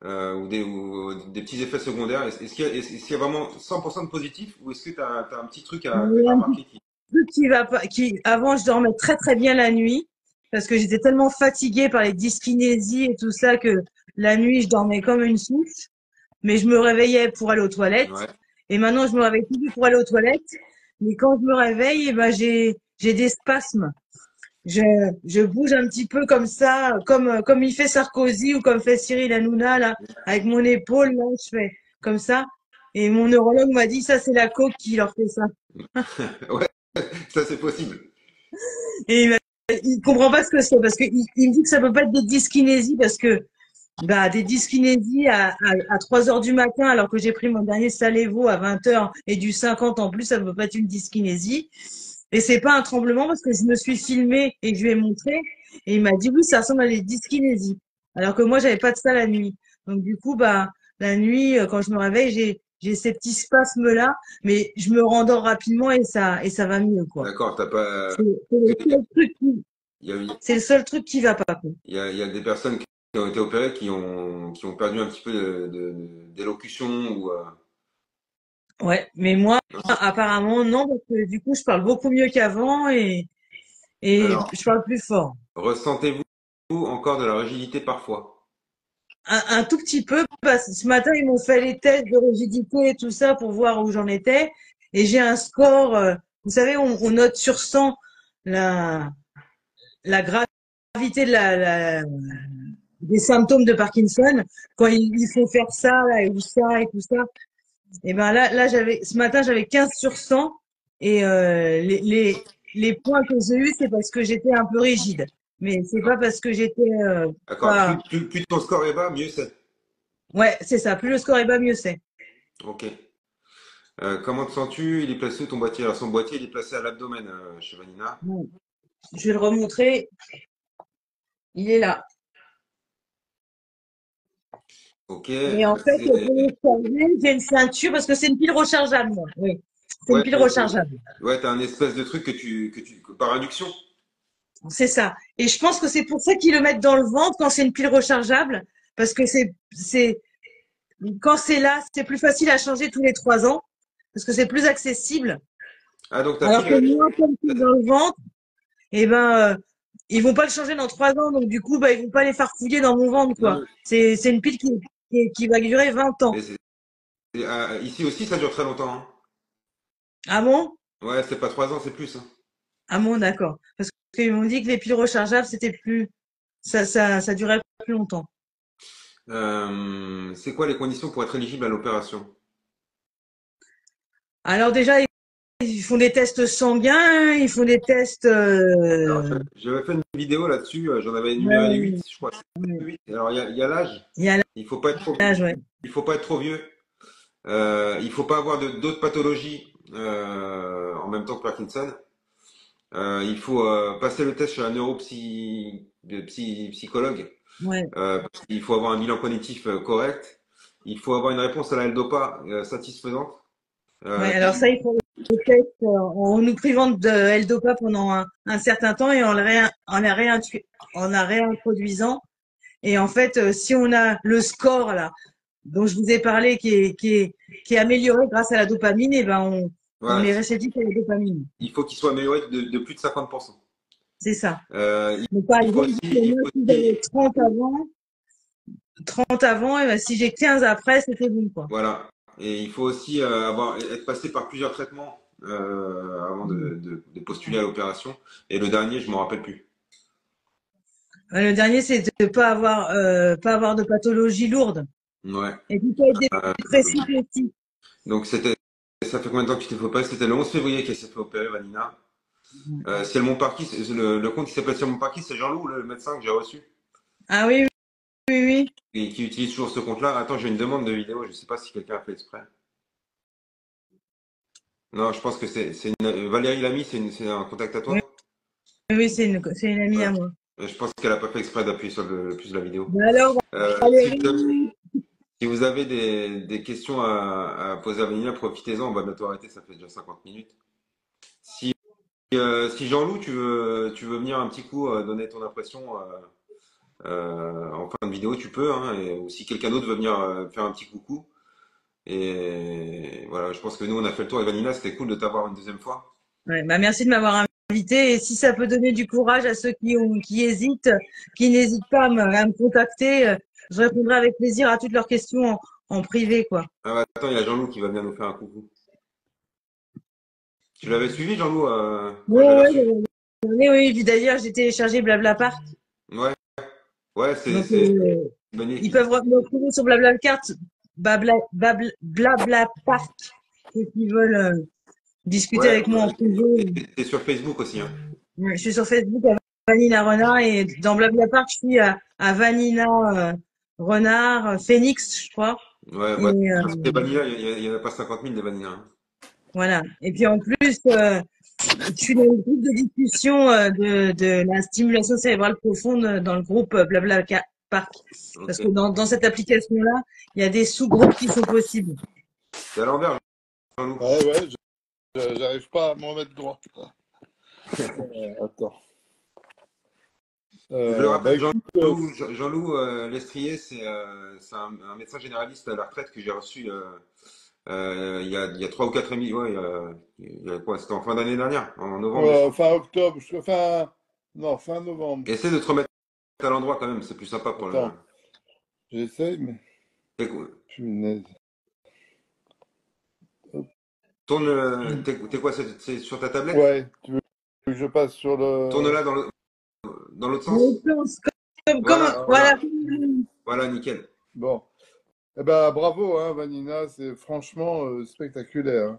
ou des petits effets secondaires? Est-ce qu'il y a vraiment 100% de positif ou est-ce que tu as un petit truc que Il tu y as a un remarqué qui... truc qui va pas, qui, avant, je dormais très très bien la nuit parce que j'étais tellement fatiguée par les dyskinésies et tout ça que la nuit, je dormais comme une souche, mais je me réveillais pour aller aux toilettes. Ouais, Et maintenant, je me réveille toujours pour aller aux toilettes. Mais quand je me réveille, eh ben, j'ai des spasmes. Je, je bouge un petit peu comme ça, comme il fait Sarkozy ou comme fait Cyril Hanouna, là, avec mon épaule, là, je fais comme ça. Et mon neurologue m'a dit, ça, c'est la coke qui leur fait ça. ouais, ça c'est possible. Et il comprend pas ce que c'est parce il me dit que ça peut pas être des dyskinésies parce que bah des dyskinésies à 3 heures du matin alors que j'ai pris mon dernier Salévo à 20 heures et du 50 en plus, ça peut pas être une dyskinésie. Et c'est pas un tremblement parce que je me suis filmée et je lui ai montré et il m'a dit oui, ça ressemble à des dyskinésies. Alors que moi, j'avais pas de ça la nuit. Donc du coup, bah la nuit, quand je me réveille, j'ai ces petits spasmes-là, mais je me rendors rapidement et ça va mieux, quoi. D'accord, t'as pas... C'est le seul truc Il y a, c'est le seul truc qui va pas, quoi. il y a des personnes qui ont été opérées qui ont perdu un petit peu d'élocution ou... Ouais, mais moi, apparemment, non, parce que du coup, je parle beaucoup mieux qu'avant et Alors, je parle plus fort. ressentez-vous encore de la rigidité parfois? Un tout petit peu, parce que ce matin, ils m'ont fait les tests de rigidité et tout ça pour voir où j'en étais. Et j'ai un score, vous savez, on note sur 100 la, la gravité des symptômes de Parkinson. Quand ils font faire ça, là, et ça, et tout ça. Et ben là, ce matin, j'avais 15 sur 100. Et les points que j'ai eus, c'est parce que j'étais un peu rigide. Mais c'est pas parce que j'étais D'accord, pas. plus ton score est bas, mieux c'est. Ouais, c'est ça. Plus le score est bas, mieux c'est. Ok. Comment te sens-tu? Il est placé où ton boîtier? Alors son boîtier, il est placé à l'abdomen chez Vanina. Bon, je vais le remontrer. Il est là. Ok, Et en fait, pour c'est... le charger, j'ai une ceinture parce que c'est une pile rechargeable, moi. Oui, c'est une Ouais, pile rechargeable. ouais, t'as un espèce de truc par induction. C'est ça. Et je pense que c'est pour ça qu'ils le mettent dans le ventre quand c'est une pile rechargeable, parce que quand c'est là, c'est plus facile à changer tous les 3 ans, parce que c'est plus accessible. Ah, donc ta Alors pile, que moi, comme c'est dans le ventre, eh ben, ils vont pas le changer dans 3 ans, donc du coup, bah, ils vont pas les farfouiller dans mon ventre, quoi. non, C'est une pile qui va durer 20 ans. mais ici aussi, ça dure très longtemps, hein. Ah bon? Ouais, c'est pas 3 ans, c'est plus, hein. Ah bon, d'accord. Parce qu'ils m'ont dit que les piles rechargeables, c'était plus, ça durait plus longtemps. C'est quoi les conditions pour être éligible à l'opération? Alors déjà, ils font des tests sanguins, ils font des tests, Alors, j'avais fait une vidéo là-dessus, j'en avais énuméré ouais, 8, je crois. ouais. 8. Alors, il y a l'âge. Il y a Il faut pas être trop, l'âge, ouais. il faut pas être trop vieux. Il faut pas avoir d'autres pathologies en même temps que Parkinson. Il faut passer le test chez un psychologue. Ouais. Parce qu'il faut avoir un bilan cognitif correct. Il faut avoir une réponse à la L-DOPA satisfaisante. Ouais, Euh, alors ça, il faut le test en nous privant de L-Dopa pendant un certain temps et en la réintroduisant. Et en fait, si on a le score là, dont je vous ai parlé, qui est amélioré grâce à la dopamine, et ben on voilà, est réceptif à la dopamine. il faut qu'il soit amélioré de plus de 50%. C'est ça. Euh, Donc par il faut exemple, aussi, il moi, faut si j'avais aussi, 30 avant, et ben si j'ai 15 après, c'était bon, quoi. voilà. Et il faut aussi être passé par plusieurs traitements avant de postuler à l'opération. Et le dernier, je m'en rappelle plus. Le dernier, c'est de pas avoir de pathologie lourde. Ouais. Et puis pas être dépressif aussi. Donc ça fait combien de temps que tu t'es fait opérer? C'était le 11 février qu'elle s'est fait opérer, Vanina. C'est le Montparquis, le compte qui s'appelle sur Montparquis, c'est Jean-Loup, le médecin que j'ai reçu, Ah oui, oui, oui. et qui utilise toujours ce compte-là. Attends, j'ai une demande de vidéo, je sais pas si quelqu'un a fait exprès. Non, je pense que Valérie Lamy, c'est un contact à Oui, toi? oui, oui, c'est une amie Ouais. à moi. Je pense qu'elle a pas fait exprès d'appuyer sur le plus de la vidéo. Mais alors, Si vous avez, Valérie, si vous avez des questions à poser à Vanina, profitez-en, on va bientôt arrêter, ça fait déjà 50 minutes. Si Jean-Loup, tu veux venir un petit coup donner ton impression En fin de vidéo, tu peux, hein, ou si quelqu'un d'autre veut venir faire un petit coucou. Et voilà, je pense que nous, on a fait le tour avec Vanina. C'était cool de t'avoir une deuxième fois. Ouais, bah merci de m'avoir invité. Et si ça peut donner du courage à ceux qui hésitent, qui n'hésitent pas à me contacter, je répondrai avec plaisir à toutes leurs questions en privé, quoi. Ah bah, attends, il y a Jean-Loup qui va venir nous faire un coucou. Tu l'avais suivi, Jean-Loup? Moi, Oui, je l'avais oui, reçu. oui, oui. Puis d'ailleurs, j'ai téléchargé Blablapark. Ouais, ouais, Donc, une bonne ils équipe. peuvent me retrouver sur Blablacar, Blablapark, ceux qui veulent discuter Ouais, avec moi en privé. t'es sur Facebook aussi, hein. Ouais, je suis sur Facebook à Vanina Renard et dans Blablapark, je suis à Vanina Renard, Phoenix, je crois. Ouais, Et bah, des Vanilla, il y en a pas 50 000 des Vanilla, hein. voilà. Et puis en plus, je suis dans le groupe de discussion de la stimulation cérébrale profonde dans le groupe Blablapark. Parce que Ok. dans cette application-là, il y a des sous-groupes qui sont possibles. C'est à l'envers, Jean-Loup. Ouais, ouais, j'arrive pas à m'en remettre droit. Attends. Je le Bah rappelle, écoute, Jean-Loup Lestrier, c'est un médecin généraliste à la retraite que j'ai reçu il y a 3 ou 4 émissions. Ouais, il y a quoi? C'était en fin d'année dernière, en novembre, ouais, décembre. fin octobre, non, fin novembre. Essaie de te remettre à l'endroit quand même, c'est plus sympa pour le. Attends, j'essaye, mais punaise. Hop. Tourne, t'es quoi, c'est sur ta tablette? Ouais, tu veux que je passe sur le. Tourne-la dans l'autre Dans le sens. sens, Voilà, voilà. voilà, voilà, nickel. Bon. Eh ben, bravo, hein, Vanina, c'est franchement spectaculaire, hein.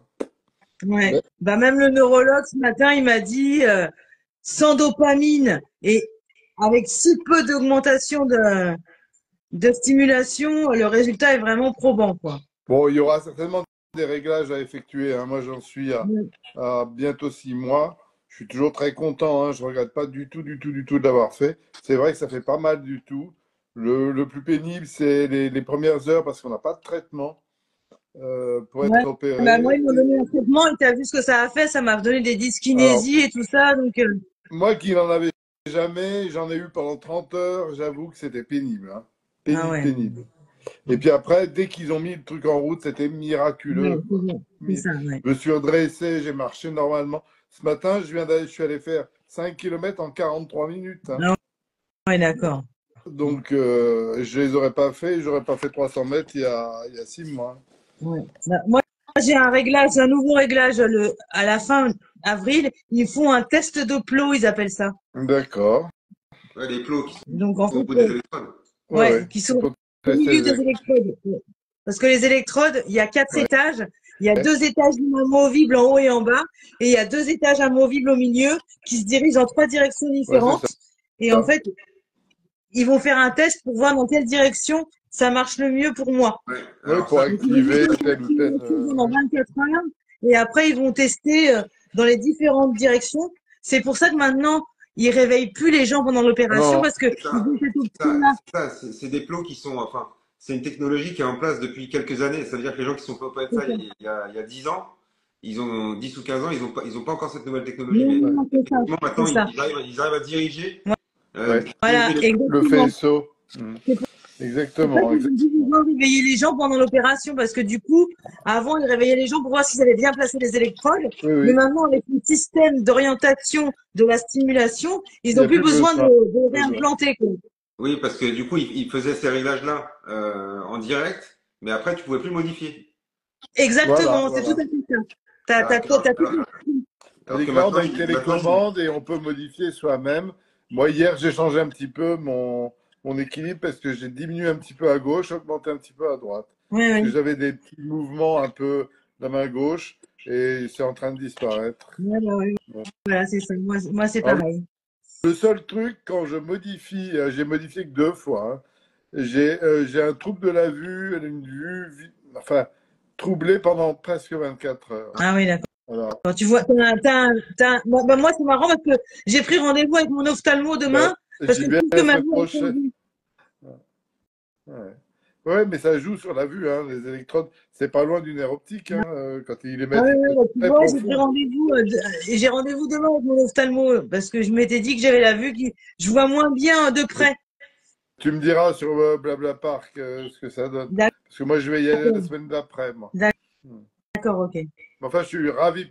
Ouais. Ouais. Bah, même le neurologue ce matin, il m'a dit, sans dopamine et avec si peu d'augmentation de stimulation, le résultat est vraiment probant, quoi. Bon, il y aura certainement des réglages à effectuer, hein. Moi, j'en suis à bientôt 6 mois. Je suis toujours très content, hein. Je regrette pas du tout, du tout, du tout de l'avoir fait. C'est vrai que ça fait pas mal du tout. Le plus pénible, c'est les premières heures parce qu'on n'a pas de traitement pour Ouais. être Bah, moi, opéré. ils m'ont donné un traitement et t'as vu ce que ça a fait, ça m'a donné des Alors, dyskinésies et tout ça, donc, moi qui n'en avais jamais, j'en ai eu pendant 30 heures, j'avoue que c'était pénible, hein. ah Pénible, ouais. pénible. Et puis après, dès qu'ils ont mis le truc en route, c'était Ouais, miraculeux, c'est quoi. bon. C'est ça, ouais. Je me suis redressé, j'ai marché normalement. Ce matin, je suis allé faire 5 kilomètres en 43 minutes, hein. Ah ouais, d'accord. Donc, je les aurais pas fait, j'aurais pas fait 300 mètres il y a 6 mois. Ouais. Bah, moi, j'ai un réglage, un nouveau réglage à la fin avril. Ils font un test Doplo, ils appellent ça. D'accord. Ouais, les plots qui Donc, en sont au fait, bout des électrodes. Ouais, ouais, ouais. qui C'est sont pour au tester milieu les des électrons. électrodes. Ouais. Parce que les électrodes, il y a 4 étages. Il y a Ouais, 2 étages amovibles en haut et en bas. Et il y a 2 étages amovibles au milieu qui se dirigent en 3 directions ouais, c'est ça. différentes. Et en fait, ils vont faire un test pour voir dans quelle direction ça marche le mieux pour moi. Ouais, Ouais, alors pour ça, Donc, ils vont activer faire tel ou une tel. simulation pendant 24 heures. Et après, ils vont tester dans les différentes directions. C'est pour ça que maintenant, ils réveillent plus les gens pendant l'opération Non, parce que c'est ils ça, ont cette c'est ça, option-là. c'est des plots qui sont, enfin, c'est une technologie qui est en place depuis quelques années. Ça veut dire que les gens qui sont pas opérés de C'est ça ça. il y a 10 ans, ils ont 10 ou 15 ans, ils ont pas encore cette nouvelle technologie. Non, Mais non, ouais, non, c'est ça. effectivement, C'est maintenant, ça. ils arrivent à diriger, ouais. diriger Voilà, les plots. Le exactement. faisceau. Mm. C'est pour ça Exactement, qu'ils ont dit qu'ils exactement. vont réveiller les gens pendant l'opération parce que du coup, avant, ils réveillaient les gens pour voir s'ils avaient bien placé les électrodes. Oui, Mais oui, maintenant, avec le système d'orientation de la stimulation, ils il n'y n'ont a plus plus besoin besoin. de Besoin. réimplanter, quoi. Oui, parce que du coup, ils faisaient ces réglages-là en direct, mais après, tu pouvais plus modifier. Voilà, Exactement, c'est tout voilà. à fait ça. T'as, Alors, t'as, t'as tout compris. Tandis que que là, on maintenant, a une maintenant, télécommande et on peut modifier soi-même. Moi, hier, j'ai changé un petit peu mon équilibre parce que j'ai diminué un petit peu à gauche, augmenté un petit peu à droite. Oui, Parce que oui. j'avais des petits mouvements un peu de la main gauche et c'est en train de disparaître. Voilà, ouais, Bon. voilà, c'est ça. Moi, c'est Alors, pareil. le seul truc, quand je modifie, j'ai modifié que 2 fois, hein. J'ai un trouble de la vue, une vue, enfin, troublée pendant presque 24 heures. Ah oui, d'accord. Alors, Tu vois, moi, c'est marrant parce que j'ai pris rendez-vous avec mon ophtalmo ben, demain parce j'y que je vais trouve que la ma semaine vue a prochaine. changé. Ouais. Ouais, mais ça joue sur la vue, hein. Les électrodes, c'est pas loin du nerf optique, hein, quand ils les Ah mettent, oui, ils oui, le mettent bah, tu très vois, j'ai pris profond. rendez-vous et j'ai rendez-vous demain avec mon ophtalmo parce que je m'étais dit que j'avais la vue qui, je vois moins bien de près. Tu me diras sur Blablapark ce que ça donne. Parce que moi, je vais y aller la semaine d'après, moi. D'accord, ok. Enfin, je suis ravi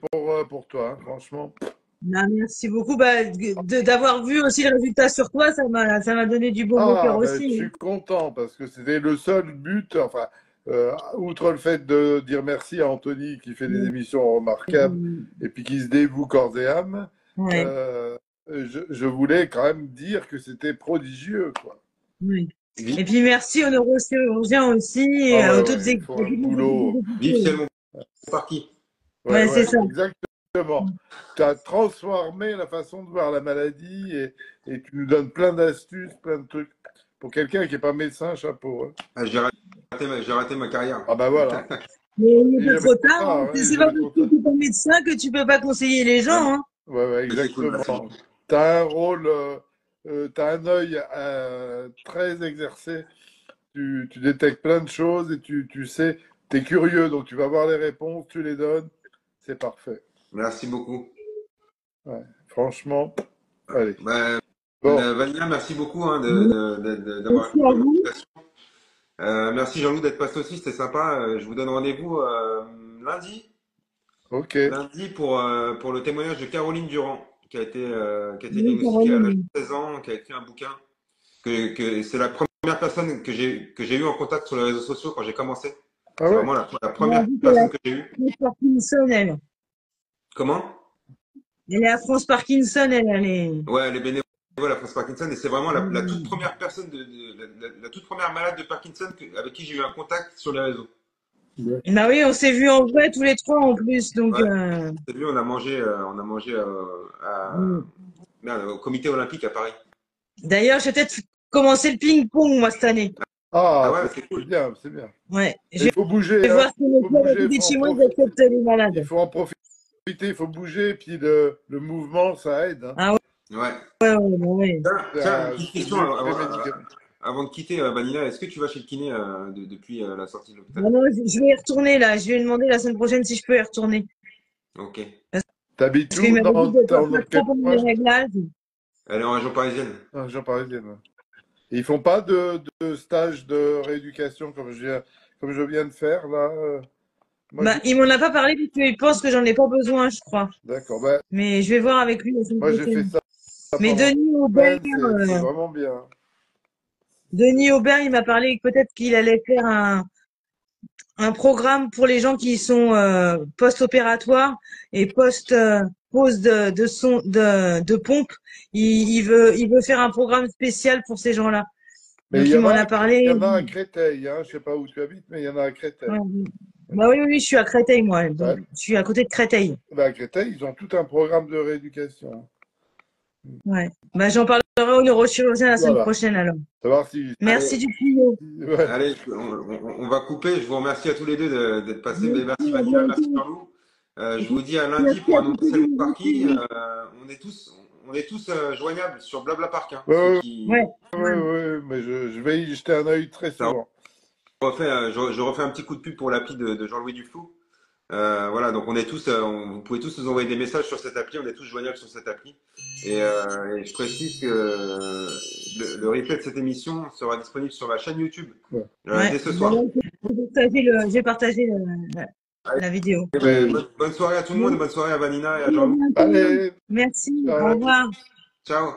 pour toi, hein, franchement. Ben, merci beaucoup d'avoir vu aussi le résultat sur toi, ça m'a donné du baume au cœur Ben, aussi. je suis content parce que c'était le seul but, enfin, outre le fait de dire merci à Anthony qui fait des émissions remarquables et puis qui se dévoue corps et âme, Ouais. je voulais quand même dire que c'était prodigieux, quoi. Oui. Et puis merci aux neurochirurgiens aussi et Ah aux ouais, toutes ouais, ils font un boulot. Vive Selmon Parky. Ouais, c'est ça. Exactement. Tu as transformé la façon de voir la maladie et tu nous donnes plein d'astuces, plein de trucs. Pour quelqu'un qui n'est pas médecin, chapeau. Hein. Ah, j'ai raté ma carrière. Ah bah voilà. Mais il n'est pas trop tard. Ah, ouais, C'est pas parce que tu es pas médecin que tu peux pas conseiller les gens. Hein. Ouais, exactement. Tu as un rôle, tu as un œil très exercé. Tu détectes plein de choses et tu sais, tu es curieux, donc tu vas voir les réponses, tu les donnes. C'est parfait. Merci beaucoup. Ouais, franchement, allez. Bah, Bon. Vanilla, merci beaucoup hein, d'avoir répondu à l'invitation. Merci Jean-Loup d'être passé aussi, c'était sympa. Je vous donne rendez-vous lundi. Ok. Lundi pour le témoignage de Caroline Durand, qui a été diagnostiquée à l'âge de 16 ans, qui a écrit un bouquin. Que c'est la première personne que j'ai eu en contact sur les réseaux sociaux quand j'ai commencé. Ah C'est ouais. vraiment la première personne que j'ai eue. Parkinson, elle. Comment? Elle est à France Parkinson, elle est. Ouais, elle est bénévole à France Parkinson et c'est vraiment la toute première personne, la toute première malade de Parkinson avec qui j'ai eu un contact sur les réseaux. Bah oui, on s'est vus en vrai tous les trois en plus, donc. Ouais. C'est lui, on a mangé au comité olympique à Paris. D'ailleurs, j'ai peut-être commencé le ping-pong moi cette année. Ah ouais, c'est bien, c'est bien. Ouais. Il faut bouger. Je vais voir si mes chez moi j'accepte les malades. Il faut en profiter, il faut bouger, et puis le mouvement, ça aide. Hein. Ah ouais. Ouais. Tiens, une petite question avant de quitter, Vanilla, est-ce que tu vas chez le kiné depuis la sortie de l'hôpital? Non, je vais y retourner là. Je vais demander la semaine prochaine si je peux y retourner. Ok. T'habites où dans les réglages. Elle est en région parisienne. En région parisienne. Ouais. Et ils font pas de stage de rééducation comme je viens de faire là. Il m'en a pas parlé parce qu'il pense que j'en ai pas besoin, je crois. D'accord. Mais je vais voir avec lui la semaine prochaine. J'ai fait ça. Mais Denis Aubert, c'est vraiment bien. Denis Aubert, il m'a parlé peut-être qu'il allait faire un programme pour les gens qui sont post-opératoires et pose de pompe. Il veut faire un programme spécial pour ces gens-là. Donc il m'en a parlé. Il y en a à Créteil, hein. Je sais pas où tu habites, mais il y en a à Créteil. Ouais. Bah oui, je suis à Créteil, moi. Donc, je suis à côté de Créteil. À Créteil, ils ont tout un programme de rééducation. Ouais. Bah, j'en parlerai au neurochirurgien la semaine prochaine alors. Merci du tuyau. Ouais. Allez, on va couper. Je vous remercie à tous les deux d'être passés. Merci Vanilla, merci Jean-Loup. Je vous dis à lundi pour annoncer le parking. On est tous joignables sur Blablapark. Hein, ouais, mais je vais y jeter un œil très souvent. Je refais un petit coup de pub pour l'appli de Jean-Louis Duflou. Voilà, donc on est tous, vous pouvez tous nous envoyer des messages sur cette appli, on est tous joignables sur cette appli. Et je précise que le replay de cette émission sera disponible sur ma chaîne YouTube dès ce soir. Je vais partager la vidéo. Bonne soirée à tout le monde, bonne soirée à Vanina et à Jean-Loup. Allez. Merci, au revoir. Ciao.